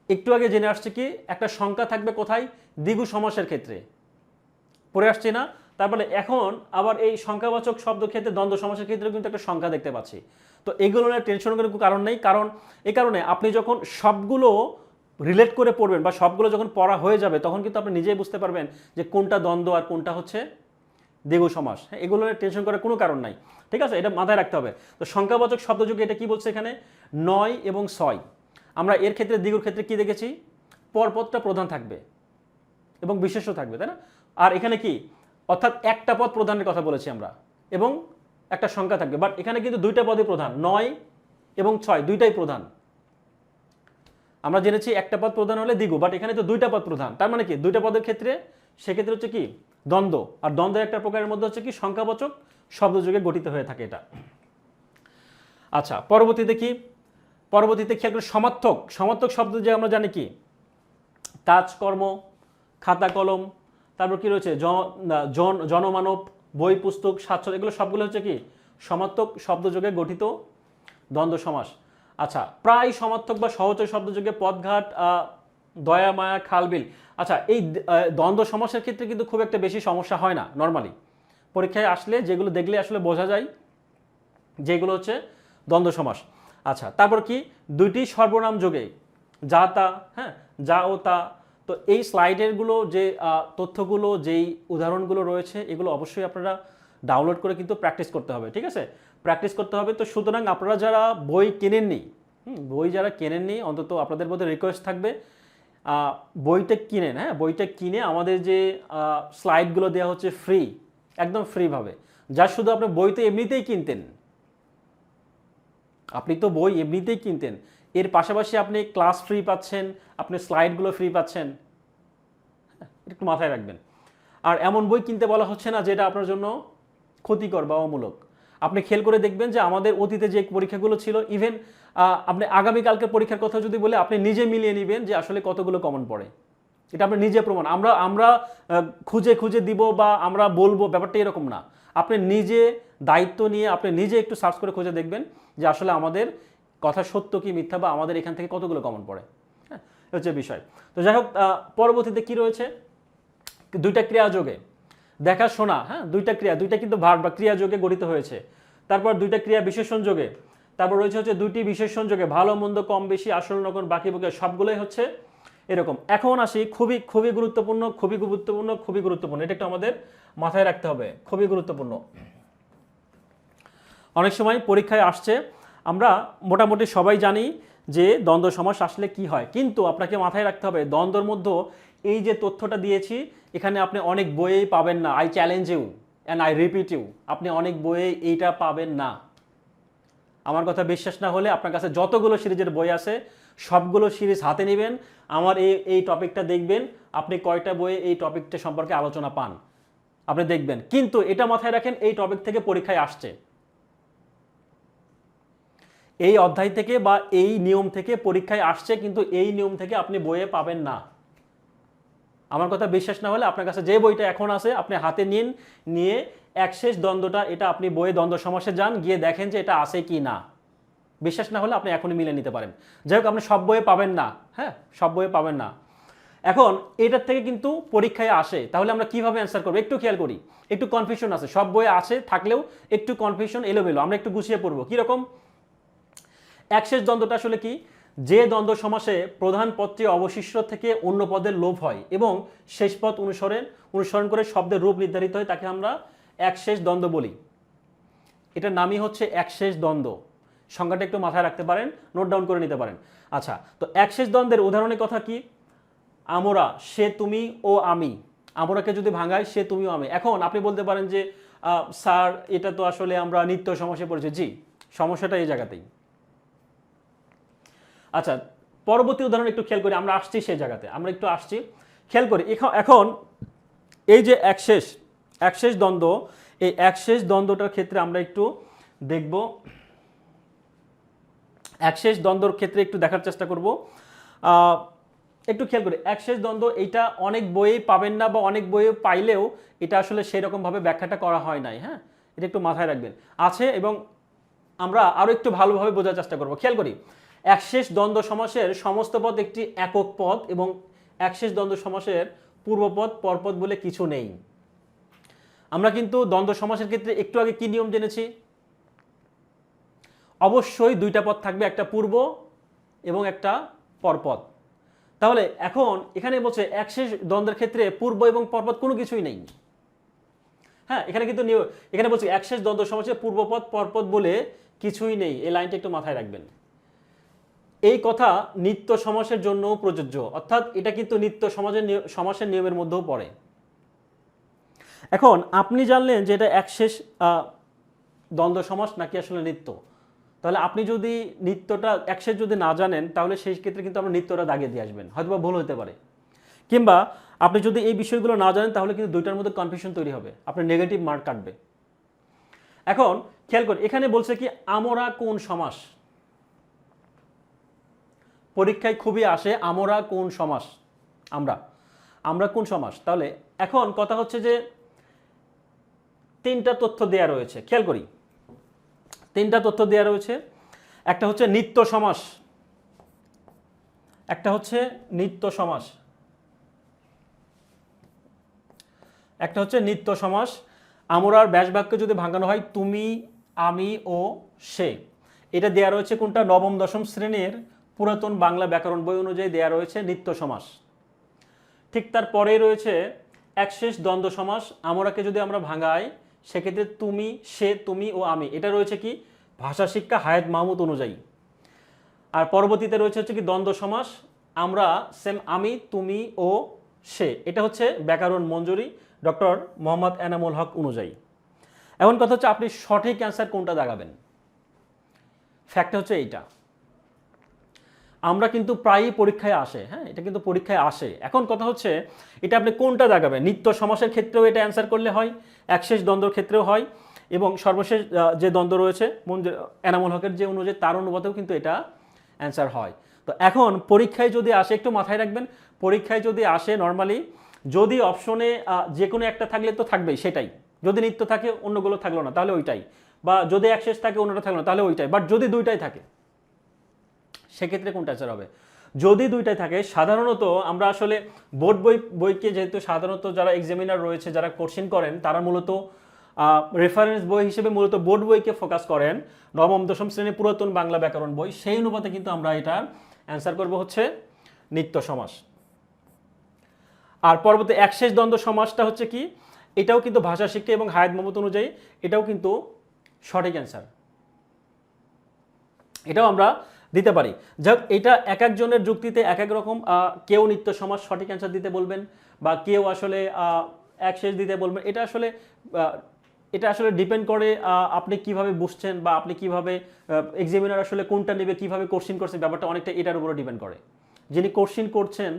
একটু আগে জেনে আসছি কি একটা সংখ্যা থাকবে কোথায়? দ্বিগু সমাসের ক্ষেত্রে পড়ে আসছি না? তারপরে এখন আবার এই সংখ্যাবাচক শব্দ ক্ষেত্রে দ্বন্দ্ব সমাসের ক্ষেত্রে কিন্তু একটা সংখ্যা দেখতে পাচ্ছি। তো এগুলো নিয়ে টেনশন করার কোনো কারণ নেই, কারণ এই কারণে আপনি যখন সবগুলো রিলেট করে পড়বেন বা সবগুলো যখন পড়া হয়ে যাবে তখন কিন্তু আপনি নিজেই বুঝতে পারবেন যে কোনটা দ্বন্দ্ব আর কোনটা হচ্ছে দ্বিগু সমাস। হ্যাঁ, এগুলো নিয়ে টেনশন করার কোনো কারণ নাই, ঠিক আছে, এটা মাথায় রাখতে হবে। তো সংখ্যাবাচক শব্দযোগে এটা কি বলছে এখানে 9 এবং 6, আমরা এর ক্ষেত্রে দ্বিগুর ক্ষেত্রে কি দেখেছি, পরপদটা প্রধান থাকবে এবং বিশেষ্য থাকবে, তাই না? আর এখানে কি, অর্থাৎ একটা পদ প্রধানের কথা বলেছি আমরা এবং একটা সংখ্যা থাকবে, বাট এখানে কিন্তু দুইটা পদই প্রধান, 9 এবং 6 দুইটাই প্রধান। আমরা জেনেছি একটা পদ প্রধান হলে দ্বিগু, বাট এখানে তো দুইটা পদ প্রধান, তার মানে কি দুইটা পদের ক্ষেত্রে সেক্ষেত্রে হচ্ছে কি দ্বন্দ্ব, আর দ্বন্দ্বের একটা প্রকারের মধ্যে হচ্ছে কি সংখ্যাবাচক শব্দযোগে গঠিত হয়ে থাকে এটা। আচ্ছা, পরবর্তীতে কি, পরবর্তীতে খেয়াল করে সমার্থক। সমার্থক শব্দ যে আমরা জানি কি কাজকর্ম, খাতা কলম, তারপর কি রয়েছে জনমানব, বই পুস্তক, স্বাচ্ছন্দ্য, এগুলো সবগুলো হচ্ছে কি সমার্থক শব্দযোগে গঠিত দ্বন্দ্ব সমাস। আচ্ছা, প্রায় সমার্থক বা সহচর শব্দযোগে পদঘাট, দয়া মায়া, খালবিল। আচ্ছা, এই দ্বন্দ্ব সমাসের ক্ষেত্রে কিন্তু খুব একটা বেশি সমস্যা হয় না নর্মালি, পরীক্ষায় আসলে যেগুলো দেখলে আসলে বোঝা যায় যেগুলো হচ্ছে দ্বন্দ্ব সমাস। আচ্ছা, তারপর কি দুইটি সর্বনাম যোগে যা তা, হ্যাঁ, যা ও তা। তো এই স্লাইডেরগুলো যে তথ্যগুলো, যেই উদাহরণগুলো রয়েছে এগুলো অবশ্যই আপনারা ডাউনলোড করে কিন্তু প্র্যাকটিস করতে হবে, ঠিক আছে, প্র্যাকটিস করতে হবে। তো সুতরাং আপনারা যারা বই কেনেননি, বই যারা কেনেননি, অন্তত আপনাদের মধ্যে রিকোয়েস্ট থাকবে বইটা কিনেন। হ্যাঁ, বইটা কিনে আমাদের যে স্লাইডগুলো দেওয়া হচ্ছে ফ্রি, একদম ফ্রিভাবে, যা শুধু আপনি বই তো এমনিতেই কিনতেন, আপনি তো বই এমনিতেই কিনতেন, এর পাশাপাশি আপনি ক্লাস ফ্রি পাচ্ছেন, আপনি স্লাইডগুলো ফ্রি পাচ্ছেন, একটু মাথায় রাখবেন। আর এমন বই কিনতে বলা হচ্ছে না যেটা আপনার জন্য ক্ষতিকর বা অমূলক। আপনি খেয়াল করে দেখবেন যে আমাদের অতীতে যে পরীক্ষাগুলো ছিল, ইভেন আপনি আগামীকালকে পরীক্ষার কথা যদি বলে আপনি নিজে মিলিয়ে নেবেন যে আসলে কতগুলো কমন পড়ে, এটা আপনি নিজে প্রমাণ। আমরা খুঁজে খুঁজে দিব বা আমরা বলবো, ব্যাপারটা এরকম না। আপনি নিজে দায়িত্ব নিয়ে আপনি নিজে একটু সার্চ করে খুঁজে দেখবেন যে আসলে আমাদের কথা সত্য কি মিথ্যা, বা আমাদের এখান থেকে কতগুলো কমন পড়ে। হ্যাঁ, হচ্ছে বিষয়। তো যাই হোক, পরবর্তীতে কি রয়েছে, দুইটা ক্রিয়া যোগে দেখা শোনা। হ্যাঁ, দুইটা ক্রিয়া, দুইটা কিন্তু ভার্ব বা ক্রিয়া যোগে গঠিত হয়েছে। তারপর দুইটা ক্রিয়া বিশেষণ যোগে, তারপর রয়েছে হচ্ছে দুইটি বিশেষণ যোগে ভালো মন্দ, কম বেশি, আসল নকল, বাকি বকে, সবগুলোই হচ্ছে এরকম। এখন আসি খুবই খুবই গুরুত্বপূর্ণ, খুবই গুরুত্বপূর্ণ, খুবই গুরুত্বপূর্ণ, এটা একটু আমাদের মাথায় রাখতে হবে, খুবই গুরুত্বপূর্ণ। অনেক সময় পরীক্ষায় আসছে, আমরা মোটামুটি সবাই জানি যে দ্বন্দ্ব সমাস আসলে কি হয়, কিন্তু আপনাকে মাথায় রাখতে হবে দ্বন্দ্বর মধ্যে এই যে তথ্যটা দিয়েছি এখানে আপনি অনেক বইয়েই পাবেন না। I challenge you and I repeat you, আপনি অনেক বইয়ে এইটা পাবেন না। আমার কথা বিশ্বাস না হলে আপনার কাছে যতগুলো সিরিজের বই আছে সবগুলো সিরিজ হাতে নেবেন, আমার এই টপিকটা দেখবেন, আপনি কয়টা বইয়ে এই টপিকটা সম্পর্কে আলোচনা পান আপনি দেখবেন। কিন্তু এটা মাথায় রাখেন, এই টপিক থেকে পরীক্ষায় আসছে, এই অধ্যায় থেকে বা এই নিয়ম থেকে পরীক্ষায় আসছে, কিন্তু এই নিয়ম থেকে আপনি বইয়ে পাবেন না। আমার কথা বিশ্বাস না হলে আপনার কাছে যে বইটা এখন আছে আপনি হাতে নিন, নিয়ে একশেষ দ্বন্দ্বটা এটা আপনি বইয়ে দ্বন্দ্ব সমাসে যান, গিয়ে দেখেন যে এটা আছে কি না। বিশ্বাস না হলে আপনি এখনই মিলে নিতে পারেন। যাই হোক, আপনি সব বইয়ে পাবেন না, হ্যাঁ, সব বইয়ে পাবেন না। এখন এটার থেকে কিন্তু পরীক্ষায় আসে, তাহলে আমরা কিভাবে অ্যান্সার করবো একটু খেয়াল করি। একটু কনফিউশন আছে, সব বইয়ে আছে থাকলেও একটু কনফিউশন এলোমেলো, আমরা একটু গুছিয়ে পড়বো। কীরকম, একশেষ দ্বন্দ্বটা আসলে কি, যে দ্বন্দ্ব সমাসে প্রধান পদটি অবশিষ্ট থেকে অন্য পদের লোপ হয় এবং শেষ পদ অনুসরণ করে শব্দের রূপ নির্ধারিত হয়, তাকে আমরা একশেষ দ্বন্দ্ব বলি। এটার নামই হচ্ছে একশেষ দ্বন্দ্ব। সংজ্ঞাটা একটু মাথায় রাখতে পারেন, নোট ডাউন করে নিতে পারেন। আচ্ছা, তো একশেষ দ্বন্দ্বের উদাহরণের কথা কি, আমরা, সে, তুমি ও আমি। আমরাকে যদি ভাঙাই সে, তুমি ও আমি। এখন আপনি বলতে পারেন যে স্যার এটা তো আসলে আমরা নিত্য সমস্যায় পড়েছি। জি, সমস্যাটা এই জায়গাতেই। আচ্ছা, পরবর্তী উদাহরণ একটু খেয়াল করি, আমরা আসছি সেই জায়গাতে, আমরা একটু আসছি, খেয়াল করি। এখন এই যে একশেষ দ্বন্দ্ব, এই একশেষ দ্বন্দ্বটার ক্ষেত্রে আমরা একটু দেখব, একশেষ দ্বন্দ্বর ক্ষেত্রে একটু দেখার চেষ্টা করব। একটু খেয়াল করি, একশেষ দ্বন্দ্ব এইটা অনেক বইয়ে পাবেন না, বা অনেক বইয়ে পাইলেও এটা আসলে সেই রকমভাবে ব্যাখ্যাটা করা হয় নাই। হ্যাঁ, এটা একটু মাথায় রাখবেন, আছে, এবং আমরা আরও একটু ভালোভাবে বোঝার চেষ্টা করব। খেয়াল করি, একশেষ দ্বন্দ্ব সমাসের সমস্ত পদ একটি একক পদ এবং একশেষ দ্বন্দ্ব সমাসের পূর্বপদ পরপদ বলে কিছু নেই। আমরা কিন্তু দ্বন্দ্ব সমাসের ক্ষেত্রে একটু আগে কি নিয়ম জেনেছি, অবশ্যই দুইটা পদ থাকবে, একটা পূর্ব এবং একটা পরপদ। তাহলে এখন এখানে বলছে একশেষ দ্বন্দ্বের ক্ষেত্রে পূর্ব এবং পরপদ কোনো কিছুই নেই। হ্যাঁ, এখানে কিন্তু এখানে বলছে একশেষ দ্বন্দ্ব সমাসে পূর্বপদ পরপদ বলে কিছুই নেই, এই লাইনটা একটু মাথায় রাখবেন। এই কথা নিত্য সমাসের জন্য প্রযোজ্য, অর্থাৎ এটা কিন্তু নিত্য সমাসের নিয়মের মধ্যেও পড়ে। এখন আপনি জানলেন যে এটা একশেষ দ্বন্দ্ব সমাস নাকি আসলে নিত্য, তাহলে আপনি যদি নিত্যটা একশেষ যদি না জানেন তাহলে সেই ক্ষেত্রে কিন্তু আমরা নিত্যটা দাগিয়ে দিয়ে আসবেন, হয়তো বা ভুল হতে পারে। কিংবা আপনি যদি এই বিষয়গুলো না জানেন তাহলে কিন্তু দুইটার মধ্যে কনফিউশন তৈরি হবে, আপনার নেগেটিভ মার্ক কাটবে। এখন খেয়াল করুন, এখানে বলছে কি আমরা কোন সমাস, পরীক্ষায় খুবই আসে আমরা কোন সমাস, আমরা কোন সমাস। তাহলে এখন কথা হচ্ছে যে তিনটা তথ্য দেয়া রয়েছে, খেয়াল করি তিনটা তথ্য দেয়া রয়েছে। একটা হচ্ছে নিত্য সমাস, একটা হচ্ছে নিত্য সমাস, একটা হচ্ছে নিত্য সমাস। আমরার ব্যাস বাক্য যদি ভাঙানো হয় তুমি, আমি ও সে, এটা দেয়া রয়েছে কোনটা, নবম দশম শ্রেণীর পুরাতন বাংলা ব্যাকরণ বই অনুযায়ী দেয়া রয়েছে নিত্য সমাস। ঠিক তারপরেই রয়েছে একশেষ দ্বন্দ্ব সমাস, আমরাকে যদি আমরা ভাঙাই সেক্ষেত্রে তুমি, সে, তুমি ও আমি, এটা রয়েছে কি ভাষা শিক্ষা হায়াত মাহমুদ অনুযায়ী। আর পরবর্তীতে রয়েছে হচ্ছে কি দ্বন্দ্ব সমাস, আমরা সেম আমি, তুমি ও সে, এটা হচ্ছে ব্যাকরণ মঞ্জুরি ডক্টর মোহাম্মদ এনামুল হক অনুযায়ী। এখন কথা হচ্ছে আপনি সঠিক অ্যান্সার কোনটা দাগাবেন। ফ্যাক্ট হচ্ছে এইটা, আমরা কিন্তু প্রায়ই পরীক্ষায় আসে, হ্যাঁ এটা কিন্তু পরীক্ষায় আসে। এখন কথা হচ্ছে এটা আপনি কোনটা দাগাবেন, নিত্য সমাসের ক্ষেত্রেও এটা অ্যান্সার করলে হয়, একশেষ দ্বন্দ্বর ক্ষেত্রেও হয়, এবং সর্বশেষ যে দ্বন্দ্ব রয়েছে এনামুল হকের যে অনুযায়ী তার অনুপাতেও কিন্তু এটা অ্যান্সার হয়। তো এখন পরীক্ষায় যদি আসে, একটু মাথায় রাখবেন, পরীক্ষায় যদি আসে নর্মালি যদি অপশনে যে কোনো একটা থাকলে তো থাকবেই সেটাই, যদি নিত্য থাকে অন্যগুলো থাকলো না তাহলে ওইটাই, বা যদি একশেষ থাকে অন্যটা থাকলো না তাহলে ওইটাই, বাট যদি দুইটাই থাকে সেক্ষেত্রে কোনটা অ্যান্সার হবে। যদি দুইটাই থাকে, সাধারণত আমরা আসলে বোর্ড বইকে যেহেতু সাধারণত যারা এক্সামিনার রয়েছে যারা কোশ্চেন করেন তারা মূলত রেফারেন্স বই হিসেবে মূলত বোর্ড বইকে ফোকাস করেন, নবম দশম শ্রেণীর পুরাতন বাংলা ব্যাকরণ বই, সেই অনুপাতে কিন্তু আমরা এটার অ্যান্সার করব হচ্ছে নিত্য সমাস। আর পরবর্তী একশেষ দ্বন্দ্ব সমাসটা হচ্ছে কি, এটাও কিন্তু ভাষা শিক্ষা এবং হায়াত মাহমুদ অনুযায়ী এটাও কিন্তু সঠিক অ্যান্সার, এটাও আমরা দিতে পারি। যাক, এটা এক একজনের যুক্তিতে এক এক রকম, কেউ নিত্য সমাস সঠিক অ্যান্সার দিতে বলবেন বা কেউ আসলে একশেষ দিতে বলবেন, এটা আসলে ডিপেন্ড করে আপনি কিভাবে বুঝছেন বা আপনি কিভাবে এক্সামিনার আসলে কোনটা নেবে, কিভাবে কোশ্চিন করছেন, ব্যাপারটা অনেকটা এটার উপরে ডিপেন্ড করে। যিনি কোশ্চিন করছেন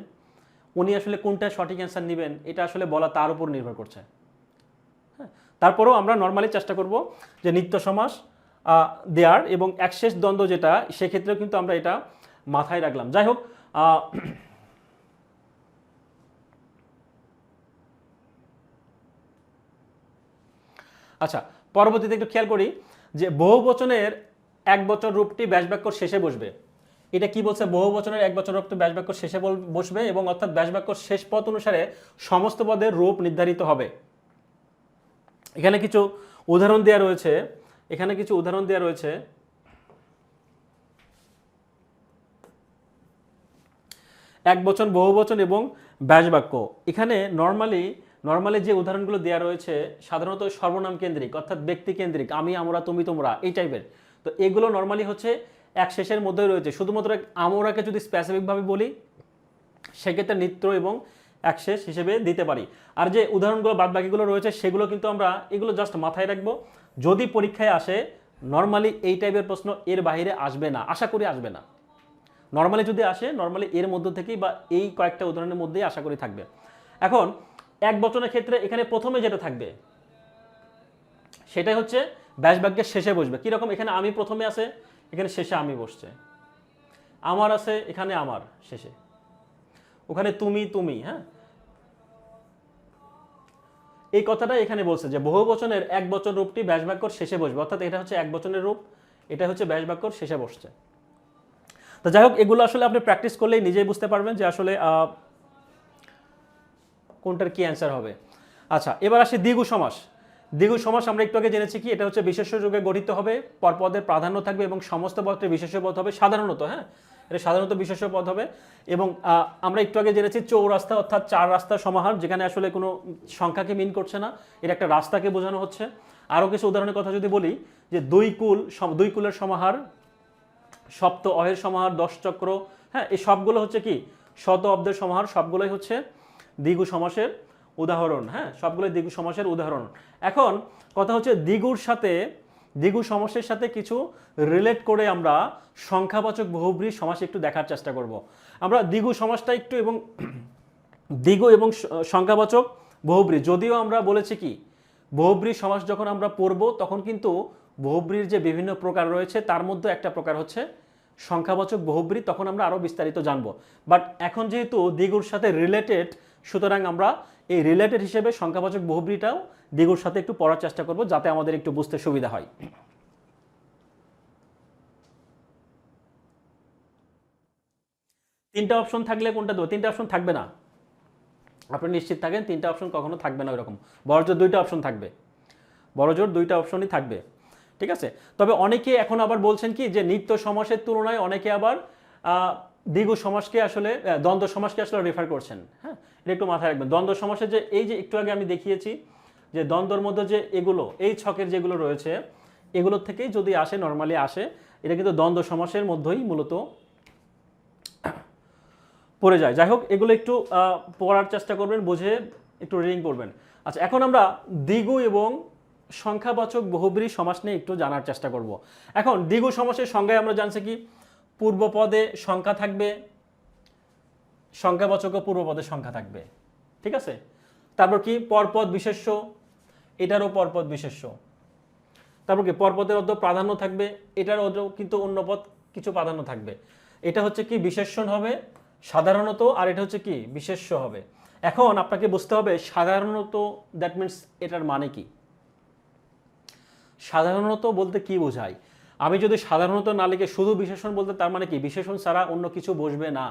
উনি আসলে কোনটা সঠিক অ্যান্সার নেবেন এটা আসলে বলা তার উপর নির্ভর করছে। হ্যাঁ, তারপরেও আমরা নর্মালি চেষ্টা করব যে নিত্য সমাস দেয়ার এবং একশেষ দ্বন্দ্ব যেটা সেক্ষেত্রেও কিন্তু আমরা এটা মাথায় রাখলাম। যাই হোক, আচ্ছা পরবর্তীতে একটু খেয়াল করি যে বহুবচনের এক বচন রূপটি ব্যাস বাক্যর শেষে বসবে। এটা কি বলছে, বহুবচনের এক বচন রূপটি ব্যাস বাক্যর শেষে বসবে এবং অর্থাৎ ব্যাস বাক্যর শেষ পদ অনুসারে সমস্ত পদের রূপ নির্ধারিত হবে। এখানে কিছু উদাহরণ দেওয়া রয়েছে, এক বচন, বহুবচন এবং ব্যাস বাক্য। এখানে নর্মালি যে উদাহরণগুলো দেওয়া রয়েছে সাধারণত সর্বনাম কেন্দ্রিক, অর্থাৎ ব্যক্তি কেন্দ্রিক, আমি, আমরা, তুমি, তোমরা, এই টাইপের। তো এগুলো নর্মালি হচ্ছে এক শেষের মধ্যেই রয়েছে। শুধুমাত্র আমরাকে যদি স্পেসিফিকভাবে বলি সেক্ষেত্রে নিত্য এবং এক শেষ হিসেবে দিতে পারি। আর যে উদাহরণগুলো বাদ বাকিগুলো রয়েছে সেগুলো কিন্তু আমরা এগুলো জাস্ট মাথায় রাখবো, যদি পরীক্ষায় আসে নর্মালি এই টাইপের প্রশ্ন এর বাইরে আসবে না, আশা করি আসবে না। নর্মালি যদি আসে নর্মালি এর মধ্য থেকেই বা এই কয়েকটা উদাহরণের মধ্যেই আশা করি থাকবে। এখন এক বচনের ক্ষেত্রে এখানে প্রথমে যেটা থাকবে সেটাই হচ্ছে ব্যাস বাক্যের শেষে বসবে। কিরকম, এখানে আমি প্রথমে আছে, এখানে শেষে আমি বসছে, আমার আছে এখানে আমার শেষে, ওখানে তুমি, হ্যাঁ এই কথাটা এখানে বলছে যে বহুবচনের এক বচন রূপটি ব্যাস বাক্যর শেষে বসবে, অর্থাৎ এটা হচ্ছে এক বচনের রূপ, এটা হচ্ছে ব্যাস বাক্যর শেষে বসছে। তো যাই হোক, এগুলো আসলে আপনি প্র্যাকটিস করলেই নিজেই বুঝতে পারবেন যে আসলে কোনটার কি অ্যান্সার হবে। আচ্ছা, এবার আসি দ্বিগু সমাস। দ্বিগু সমাস আমরা একটু আগে জেনেছি কি এটা হচ্ছে বিশেষ্য যুগে গঠিত হবে, পরপদের প্রাধান্য থাকবে এবং সমস্ত পদে বিশেষ্য পদ হবে সাধারণত, হ্যাঁ এটা সাধারণত বিশেষ্য পদ হবে। এবং আমরা একটু আগে জেনেছি চৌরাস্তা অর্থাৎ চার রাস্তার সমাহার, যেখানে আসলে কোনো সংখ্যাকে মিন করছে না, এটা একটা রাস্তাকে বোঝানো হচ্ছে। আরও কিছু উদাহরণের কথা যদি বলি, যে দুই কুলের সমাহার, সপ্ত অহের সমাহার, 10 চক্র, হ্যাঁ এই সবগুলো হচ্ছে কি শত অব্দের সমাহার, সবগুলোই হচ্ছে দ্বিগু সমাসের উদাহরণ, হ্যাঁ সবগুলোই দ্বিগু সমাসের উদাহরণ। এখন কথা হচ্ছে দ্বিগু সমাসের সাথে কিছু রিলেট করে আমরা সংখ্যাবাচক বহুব্রী সমাস একটু দেখার চেষ্টা করব। আমরা দ্বিগু সমাসটা একটু এবং দ্বিগু এবং সংখ্যাবাচক বহুব্রী, যদিও আমরা বলেছি কি বহুব্রী সমাস যখন আমরা পড়ব তখন কিন্তু বহুব্রীর যে বিভিন্ন প্রকার রয়েছে তার মধ্যে একটা প্রকার হচ্ছে সংখ্যাবাচক বহুব্রী, তখন আমরা আরও বিস্তারিত জানবো। বাট এখন যেহেতু দ্বিগুর সাথে রিলেটেড, সুতরাং আমরা এই রিলেটেড হিসেবে সংখ্যাবাচক বহুব্রীটাও দ্বিগুর সাথে একটু পড়ার চেষ্টা করব, যাতে আমাদের একটু বুঝতে সুবিধা হয়। তিনটা অপশন থাকলে কোনটা দেবো? তিনটা অপশন থাকবে না, আপনি নিশ্চিত থাকেন তিনটা অপশন কখনো থাকবে না ওইরকম, বড়জোর দুইটা অপশন থাকবে, বড়জোর দুইটা অপশনই থাকবে, ঠিক আছে। তবে অনেকে এখন আবার বলছেন কি যে নিত্য সমাসের তুলনায় অনেকে আবার দ্বিগু সমাসকে আসলে দ্বন্দ্ব সমাসকে আসলে রেফার করছেন, হ্যাঁ এটা একটু মাথায় রাখবেন। দ্বন্দ্ব সমাসে যে এই যে একটু আগে আমি দেখিয়েছি যে দ্বন্দ্বর মধ্যে যে এগুলো এই ছকের যেগুলো রয়েছে এগুলোর থেকেই যদি আসে, নর্মালি আসে, এটা কিন্তু দ্বন্দ্ব সমাসের মধ্যেই মূলত পড়ে যায়। যাই হোক এগুলো একটু পড়ার চেষ্টা করবেন, বুঝে একটু রিডিং করবেন। আচ্ছা এখন আমরা দ্বিগু এবং সংখ্যাবাচক বহুব্রী সমাস নিয়ে একটু জানার চেষ্টা করব। এখন দ্বিগু সমাসের সংজ্ঞায় আমরা জানছি কি পূর্বপদে সংখ্যা থাকবে, সংখ্যাবাচক ও পূর্বপদে সংখ্যা থাকবে, ঠিক আছে। তারপর কি পরপদ বিশেষ্য, এটারও পরপদ বিশেষ্য। তারপর কি পরপদের অর্ধ প্রাধান্য থাকবে, এটার অর্ধ কিন্তু অন্য পদ কিছু প্রাধান্য থাকবে। এটা হচ্ছে কি বিশেষণ হবে সাধারণত, আর এটা হচ্ছে কি বিশেষ্য হবে। এখন আপনাকে বুঝতে হবে সাধারণত দ্যাট মিনস এটার মানে কি। সাধারণত বলতে কি বোঝায়? আমি যদি সাধারণত না লিখে শুধু বিশেষণ বলতে, তার মানে কি বিশেষণ ছাড়া অন্য কিছু বসবে না।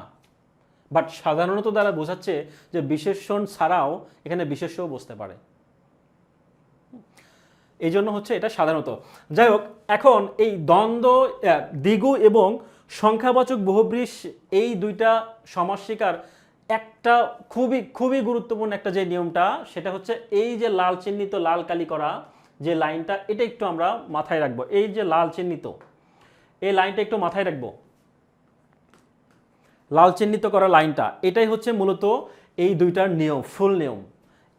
বাট সাধারণত দ্বারা বোঝাচ্ছে যে বিশেষণ ছাড়াও এখানে বিশেষ্যও বসতে পারে, এই জন্য হচ্ছে এটা সাধারণত। যাই হোক এখন এই দ্বন্দ্ব দ্বিগু এবং সংখ্যাবাচক বহুব্রী এই দুইটা সমাসিকার একটা খুবই খুবই গুরুত্বপূর্ণ একটা যে নিয়মটা, সেটা হচ্ছে এই যে লাল চিহ্নিত লাল কালি করা যে লাইনটা, এটা একটু আমরা মাথায় রাখবো। এই যে লাল চিহ্নিত এই লাইনটা একটু মাথায় রাখবো, লাল চিহ্নিত করা লাইনটা, এটাই হচ্ছে মূলত এই দুইটার নিয়ম, ফুল নিয়ম।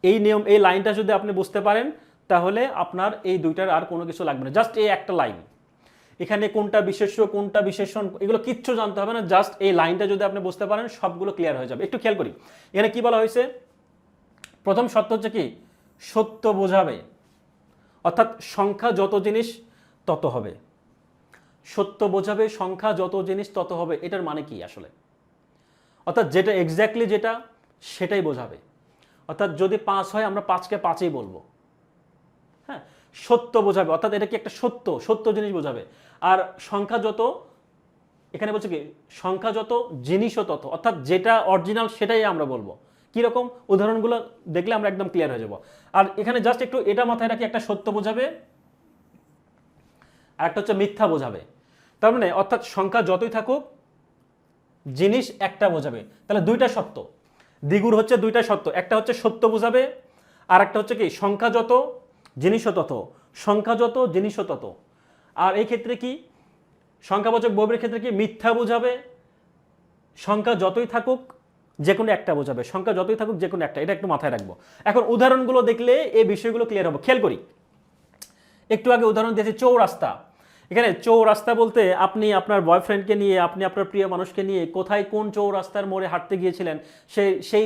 এই নিয়ম, এই লাইনটা যদি আপনি বুঝতে পারেন তাহলে আপনার এই দুইটার আর কোনো কিছু লাগবে না, জাস্ট এই একটা লাইন। এখানে কোনটা বিশেষ্য কোনটা বিশেষণ এগুলো কিচ্ছু জানতে হবে না, জাস্ট এই লাইনটা যদি আপনি বুঝতে পারেন সবগুলো ক্লিয়ার হয়ে যাবে। একটু খেয়াল করি এখানে কি বলা হয়েছে। প্রথম শর্ত হচ্ছে কি সত্য বোঝাবে, অর্থাৎ সংখ্যা যত জিনিস তত হবে। সত্য বোঝাবে, সংখ্যা যত জিনিস তত হবে, এটার মানে কি আসলে? অর্থাৎ যেটা এক্স্যাক্টলি যেটা সেটাই বোঝাবে। অর্থাৎ যদি 5 হয় আমরা 5কে 5ই বলবো, হ্যাঁ সত্য বোঝাবে, অর্থাৎ এটা কি একটা সত্য সত্য জিনিস বোঝাবে। আর সংখ্যা যত, এখানে বলছে কি সংখ্যা যত জিনিসও তত, অর্থাৎ যেটা অরিজিনাল সেটাই আমরা বলবো। কীরকম উদাহরণগুলো দেখলে আমরা একদম ক্লিয়ার হয়ে যাব। আর এখানে জাস্ট একটু এটা মাথায় রাখি, একটা সত্য বোঝাবে আর একটা হচ্ছে মিথ্যা বোঝাবে। তার মানে অর্থাৎ সংখ্যা যতই থাকুক জিনিস একটা বোঝাবে, তাহলে দুইটা সত্য। দ্বিগুর হচ্ছে দুইটা সত্য, একটা হচ্ছে সত্য বোঝাবে আর একটা হচ্ছে কি সংখ্যা যত জিনিসও তত, সংখ্যা যত জিনিসও তত। আর এই ক্ষেত্রে কি সংখ্যাবাচক বহুব্রীর ক্ষেত্রে কি মিথ্যা বোঝাবে, সংখ্যা যতই থাকুক যে কোনো একটা বোঝাবে, সংখ্যা যতই থাকুক যে কোনো একটা, এটা একটু মাথায় রাখবো। এখন উদাহরণগুলো দেখলে এই বিষয়গুলো ক্লিয়ার হবে। খেয়াল করি একটু আগে উদাহরণ দিয়েছি চৌরাস্তা। এখানে চৌরাস্তা বলতে আপনি আপনার বয়ফ্রেন্ডকে নিয়ে, আপনি আপনার প্রিয় মানুষকে নিয়ে কোথায় কোন চৌরাস্তার মোড়ে হাঁটতে গিয়েছিলেন, সেই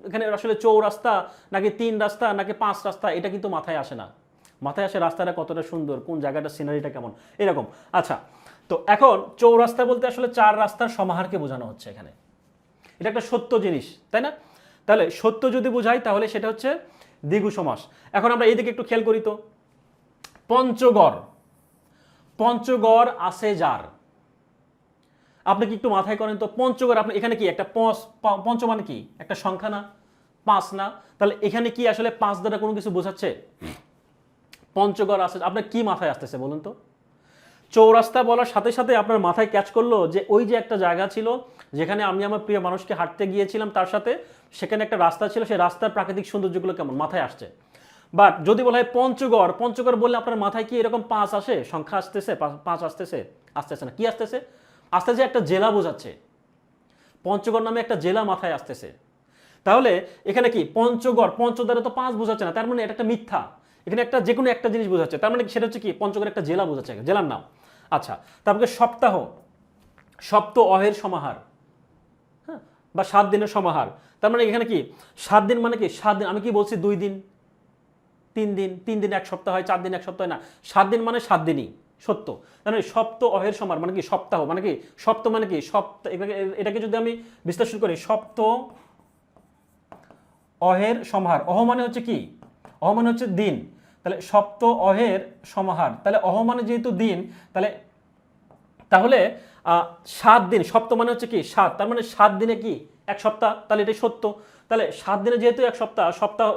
এখানে আসলে চৌরাস্তা নাকি 3 রাস্তা নাকি 5 রাস্তা এটা কিন্তু মাথায় আসে না। মাথায় আসে রাস্তাটা কতটা সুন্দর, কোন জায়গাটা সিনারিটা কেমন, এরকম। আচ্ছা তো এখন চৌরাস্তা বলতে আসলে 4 রাস্তার সমাহারকে বোঝানো হচ্ছে এখানে। এটা একটা সত্য জিনিস, তাই না? তাহলে সত্য যদি বোঝাই তাহলে সেটা হচ্ছে দ্বিগু সমাস। এখন আমরা এইদিকে একটু খেয়াল করি তো, পঞ্চগড়, পঞ্চগড় আছে যার, আপনি কি একটু মাথায় করেন তো পঞ্চগড়, আপনি এখানে কি একটা পঞ্চ মানে কি একটা সংখ্যা না, 5 না? তাহলে এখানে কি আসলে 5 দ্বারা কোনো কিছু বোঝাচ্ছে? পঞ্চগড় আছে, আপনার কি মাথায় আসতেছে বলুন তো? চৌরাস্তা বলার সাথে সাথে আপনার মাথায় ক্যাচ করলো যে ওই যে একটা জায়গা ছিল যেখানে আমি আমার প্রিয় মানুষকে হাঁটতে গিয়েছিলাম, তার সাথে সেখানে একটা রাস্তা ছিল, সেই রাস্তার প্রাকৃতিক সৌন্দর্যগুলো কেমন মাথায় আসছে। বাট যদি বলা হয় পঞ্চগড়, পঞ্চগড় বললে আপনার মাথায় কি এরকম 5 আসে, সংখ্যা আসতেছে, 5 আসতেছে? আসতেছে না। কি আসতেছে? আসতেছে একটা জেলা বোঝাচ্ছে, পঞ্চগড় নামে একটা জেলা মাথায় আসতেছে। তাহলে এখানে কি পঞ্চগড়, পঞ্চ দ্বারা তো 5 বোঝাচ্ছে না, তার মানে এটা একটা মিথ্যা। এখানে একটা যে কোনো একটা জিনিস বোঝাচ্ছে, তার মানে সেটা হচ্ছে কি পঞ্চগড় একটা জেলা বোঝাচ্ছে, জেলার নাম। আচ্ছা, তারপরে সপ্তাহ, সপ্ত অহের সমাহার, হ্যাঁ, বা 7 দিনের সমাহার। তার মানে এখানে কি 7 দিন মানে কি 7 দিন, আমি কি বলছি 2 দিন 3 দিন, 3 দিন 1 সপ্তাহ হয়, 4 দিন 1 সপ্তাহ হয় না, 7 দিন মানে 7 দিনই সত্য। মানে সপ্ত অহের সমাহার মানে কি সপ্তাহ, মানে কি সপ্ত মানে কি সপ্তাহ, এটাকে যদি আমি বিশ্লেষণ করি, সপ্ত অহের সমাহার, অহ মানে হচ্ছে কি, অহ মানে হচ্ছে দিন, তাহলে সপ্ত অহের সমাহার, তাহলে অহ মানে যেহেতু দিন, তাহলে তাহলে 7 দিন, সপ্ত মানে হচ্ছে কি 7, তার মানে 7 দিনে কি 1 সপ্তাহ, তাহলে এটাই সত্য। তাহলে 7 দিনে যেহেতু 1 সপ্তাহ, সপ্তাহ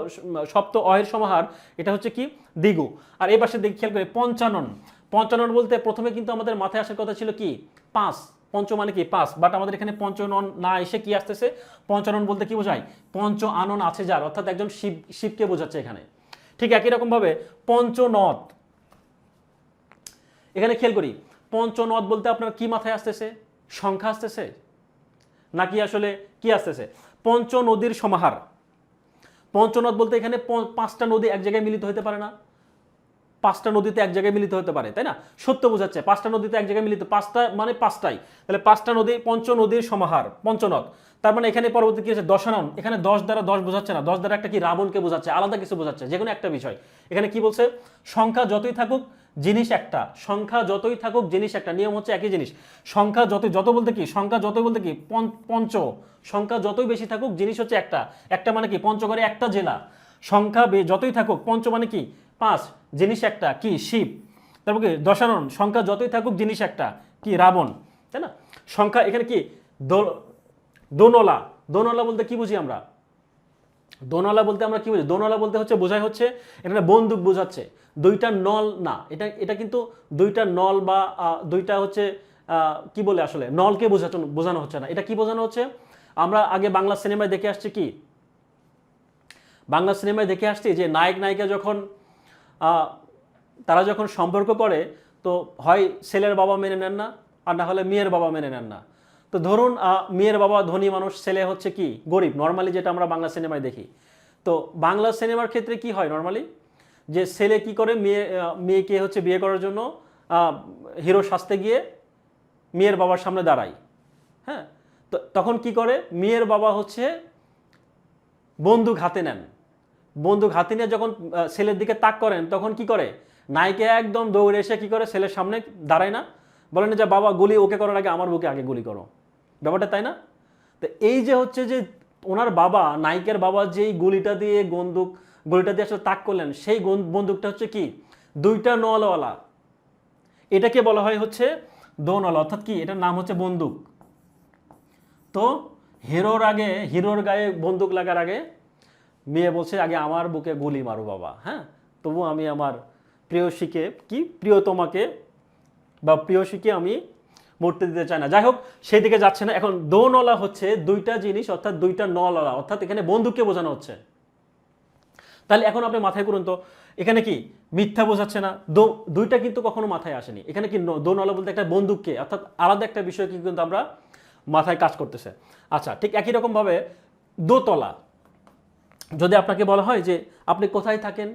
সপ্ত অহের সমাহার, এটা হচ্ছে কি দ্বিগু। আর এই পাশে দিক খেয়াল করে পঞ্চানন, পঞ্চানন বলতে প্রথমে কিন্তু আমাদের মাথায় আসার কথা ছিল কি 5, পঞ্চ মানে কি 5, বাট আমাদের এখানে পঞ্চনন না এসে কি আসতেছে, পঞ্চানন বলতে কি বোঝায়, পঞ্চ আনন আছে যার, অর্থাৎ একজন শিবকে বোঝাচ্ছে এখানে। ঠিক একই রকম ভাবে পঞ্চনদ, এখানে খেয়াল করি পঞ্চনদ বলতে আপনার কি মাথায় আসতেছে, সংখ্যা আসতেছে নাকি আসলে কি আসতেছে, পঞ্চ নদীর সমাহার। পঞ্চনদ বলতে এখানে 5টা নদী এক জায়গায় মিলিত হতে পারে না, 5টা নদীতে এক জায়গায় মিলিত হতে পারে, তাই না? সত্য বোঝাচ্ছে 5টা নদীতে এক জায়গায় মিলিত, 5টা মানে 5টাই, তাহলে 5টা নদী, পঞ্চ নদীর সমাহার পঞ্চনদ। তার মানে এখানে পরবর্তী কি হচ্ছে দশানন, এখানে 10 দ্বারা 10 বোঝাচ্ছে না, 10 দ্বারা একটা কি রাবণকে বোঝাচ্ছে, আলাদা কিছু বোঝাচ্ছে, যে কোনো একটা বিষয়। এখানে কি বলছে, সংখ্যা যতই থাকুক জিনিস একটা, সংখ্যা যতই থাকুক জিনিস একটা, নিয়ম হচ্ছে একই জিনিস। সংখ্যা যতই, যত বলতে কি সংখ্যা যতই বলতে কি পঞ্চ, সংখ্যা যতই বেশি থাকুক জিনিস হচ্ছে একটা, একটা মানে কি পঞ্চগড়ে একটা জেলা, সংখ্যা যতই থাকুক, পঞ্চ মানে কি 5, জিনিস একটা কি শিব, তারপর কি দশানন, সংখ্যা যতই থাকুক জিনিস একটা কি রাবণ, তাই না? সংখ্যা এখানে কি দোনলা, দোনলা বলতে কি বুঝি আমরা, দোনলা বলতে আমরা কি বুঝি, দোনলা বলতে হচ্ছে বোঝায় হচ্ছে এখানে বন্দুক বোঝাচ্ছে, দুইটা নল না, এটা এটা কিন্তু দুইটা নল বা দুইটা হচ্ছে কি বলে আসলে নলকে বোঝানো হচ্ছে না, এটা কি বোঝানো হচ্ছে, আমরা আগে বাংলা সিনেমায় দেখে আসছি কি, বাংলা সিনেমায় দেখে আসছি যে নায়ক নায়িকা যখন তারা যখন সম্পর্ক করে, তো হয় ছেলের বাবা মেনে নেন না, আর না হলে মেয়ের বাবা মেনে নেন না। তো ধরুন মেয়ের বাবা ধনী মানুষ, ছেলে হচ্ছে কি গরিব, নর্মালি যেটা আমরা বাংলা সিনেমায় দেখি। তো বাংলা সিনেমার ক্ষেত্রে কি হয় নর্মালি, যে ছেলে কি করে মেয়েকে হচ্ছে বিয়ে করার জন্য হিরো সাজতে গিয়ে মেয়ের বাবার সামনে দাঁড়ায়, হ্যাঁ, তো তখন কি করে, মেয়ের বাবা হচ্ছে বন্দুক হাতে নেন, বন্দুক হাতে নিয়ে যখন ছেলের দিকে তাক করেন, তখন কি করে নায়িকা একদম দৌড়ে এসে কি করে ছেলের সামনে দাঁড়ায় না, বলেন যে বাবা গুলি ওকে করার আগে আমার বুকে আগে গুলি করো, ব্যাপারটা তাই না? তো এই যে হচ্ছে যে ওনার বাবা, নায়িকার বাবা যেই গুলিটা দিয়ে আসলে তাক করলেন, সেই বন্দুকটা হচ্ছে কি দুইটা নলওয়ালা, এটাকে বলা হয় হচ্ছে দোনওয়ালা, অর্থাৎ কি এটার নাম হচ্ছে বন্দুক। তো হিরোর গায়ে বন্দুক লাগার আগে মেয়ে বলছে আগে আমার বুকে গুলি মারো বাবা, হ্যাঁ, তবু আমি আমার প্রেয়সীকে কি প্রিয়তমাকে বা প্রেয়সীকে আমি মরতে দিতে চাই না। যাই হোক, সেই দিকে যাচ্ছে না। এখন দোনলা হচ্ছে দুইটা জিনিস, অর্থাৎ দুইটা নলওয়ালা, অর্থাৎ এখানে বন্দুককে বোঝানো হচ্ছে। তাহলে এখন আপনি মাথায় করুন তো, এখানে কি মিথ্যা বোঝাচ্ছে না, দুইটা কিন্তু কখনো মাথায় আসেনি, এখানে কি দোনলা বলতে একটা বন্দুককে, অর্থাৎ আলাদা একটা বিষয় কিন্তু আমরা মাথায় কাজ করতেছে। আচ্ছা, ঠিক একই রকম ভাবে দোতলা, যদি আপনাকে বলা হয় যে আপনি কোথায় থাকেন,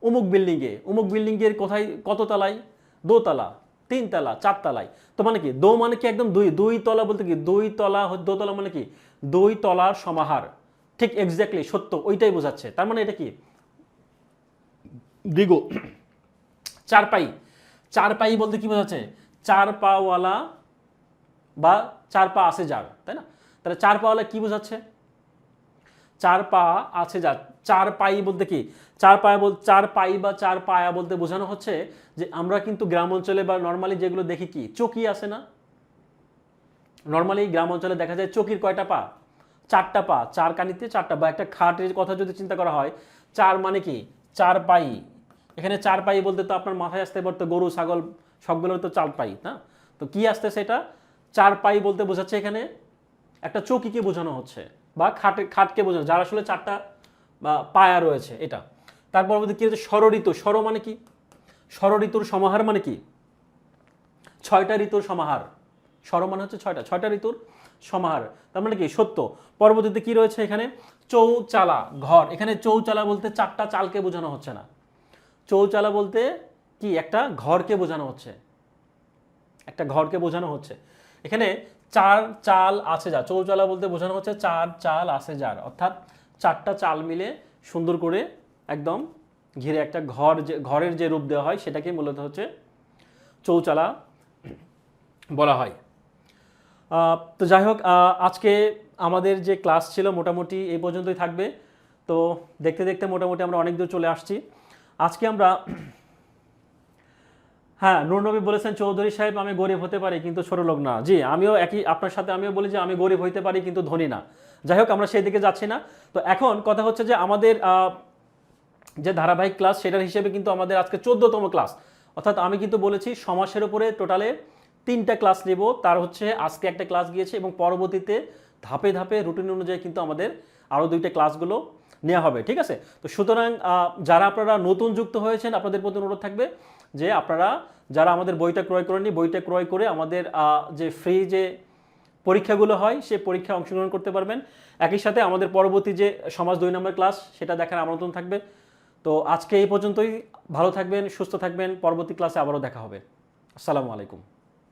অমুক বিল্ডিংয়ের কোথায় কত তলায়, দোতলা, 3 তলা, 4 তলায়, তো মানে কি দো মানে কি একদম দুই তলা বলতে কি দোতলা মানে কি 2 তলার সমাহার, ঠিক এক্স্যাক্টলি সত্য, ওইটাই বোঝাচ্ছে। তার মানে এটা কি দ্বিগু। 4 পাই, 4 পাই বলতে কি বোঝাচ্ছে, 4 পাওয়ালা বা 4 পা আছে যার, তাই না? তাহলে 4 পাওয়ালা কি বোঝাচ্ছে, 4 পা আছে যার। 4 পাই বলতে কি 4 পাই বা 4 পায়া বলতে বোঝানো হচ্ছে যে আমরা কিন্তু গ্রাম অঞ্চলে বা নর্মালি যেগুলো দেখি কি চকি আছে না, নর্মালি গ্রাম অঞ্চলে দেখা যায় চকির কয়টা পা, 4টা পা, 4 কানিতে 4টা, বা একটা খাটের কথা যদি চিন্তা করা হয়, 4 মানে কি 4 পাই, এখানে 4 পাই বলতে তো আপনার মাথায় আসতে পারতো গরু ছাগল সবগুলোর তো 4 পাই, না? তো কি আসতেছে এটা? 4 পাই বলতে বোঝাচ্ছে এখানে একটা চৌকিকে বোঝানো হচ্ছে বা খাটকে বোঝানো, যার আসলে 4টা পায়া রয়েছে এটা। তার পরবর্তী কি হচ্ছে ষড়ঋতু। ষড় মানে কি? ষড়ঋতুর সমাহার মানে কি? 6টা ঋতুর সমাহার। ষড় মানে হচ্ছে 6টা ঋতুর সমাহার, তার মানে কি সত্য। পরবর্তীতে কি রয়েছে এখানে? চৌচালা, ঘর। এখানে চৌচালা বলতে 4টা চালকে বোঝানো হচ্ছে না, চৌচালা বলতে কি একটা ঘরকে বোঝানো হচ্ছে, একটা ঘরকে বোঝানো হচ্ছে। এখানে 4 চাল আছে যা, চৌচালা বলতে বোঝানো হচ্ছে 4 চাল আছে যার, অর্থাৎ 4টা চাল মিলে সুন্দর করে একদম ঘিরে একটা ঘর, যে ঘরের যে রূপ দেওয়া হয় সেটাকে মূলত হচ্ছে চৌচালা বলা হয়। তো যাই হোক, আজকে আমাদের যে ক্লাস ছিল মোটামুটি এই পর্যন্তই থাকবে। তো দেখতে দেখতে মোটামুটি আমরা অনেক দূর চলে আসছি। আজকে আমরা হ্যাঁ, নূর নবী বলেছেন চৌধুরী সাহেব আমি গরিব হতে পারি কিন্তু ছোট লোক না। জি, আমিও একই আপনার সাথে আমিও বলি যে আমি গরিব হইতে পারি কিন্তু ধনী না। যাই হোক, আমরা সেই দিকে যাচ্ছি না। তো এখন কথা হচ্ছে যে আমাদের যে ধারাবাহিক ক্লাস সেটার হিসেবে কিন্তু আমাদের আজকে 14তম ক্লাস, অর্থাৎ আমি কিন্তু বলেছি সমাসের উপরে টোটালে 3টা ক্লাস নেব। তার হচ্ছে আজকে একটা ক্লাস গিয়েছে এবং পরবর্তীতে ধাপে ধাপে রুটিন অনুযায়ী কিন্তু আমাদের আরও 2টা ক্লাসগুলো নেওয়া হবে, ঠিক আছে? তো সুতরাং যারা আপনারা নতুন যুক্ত হয়েছেন আপনাদের প্রতি অনুরোধ থাকবে যে আপনারা যারা আমাদের বইটা ক্রয় করেননি, বইটা ক্রয় করে আমাদের যে ফ্রি যে পরীক্ষাগুলো হয় সেই পরীক্ষায় অংশগ্রহণ করতে পারবেন। একই সাথে আমাদের পরবর্তী যে সমাজ 2 নম্বর ক্লাস সেটা দেখার আমন্ত্রণ থাকবে। তো আজকে এই পর্যন্তই। ভালো থাকবেন, সুস্থ থাকবেন, পরবর্তী ক্লাসে আবারও দেখা হবে। আসসালামু আলাইকুম।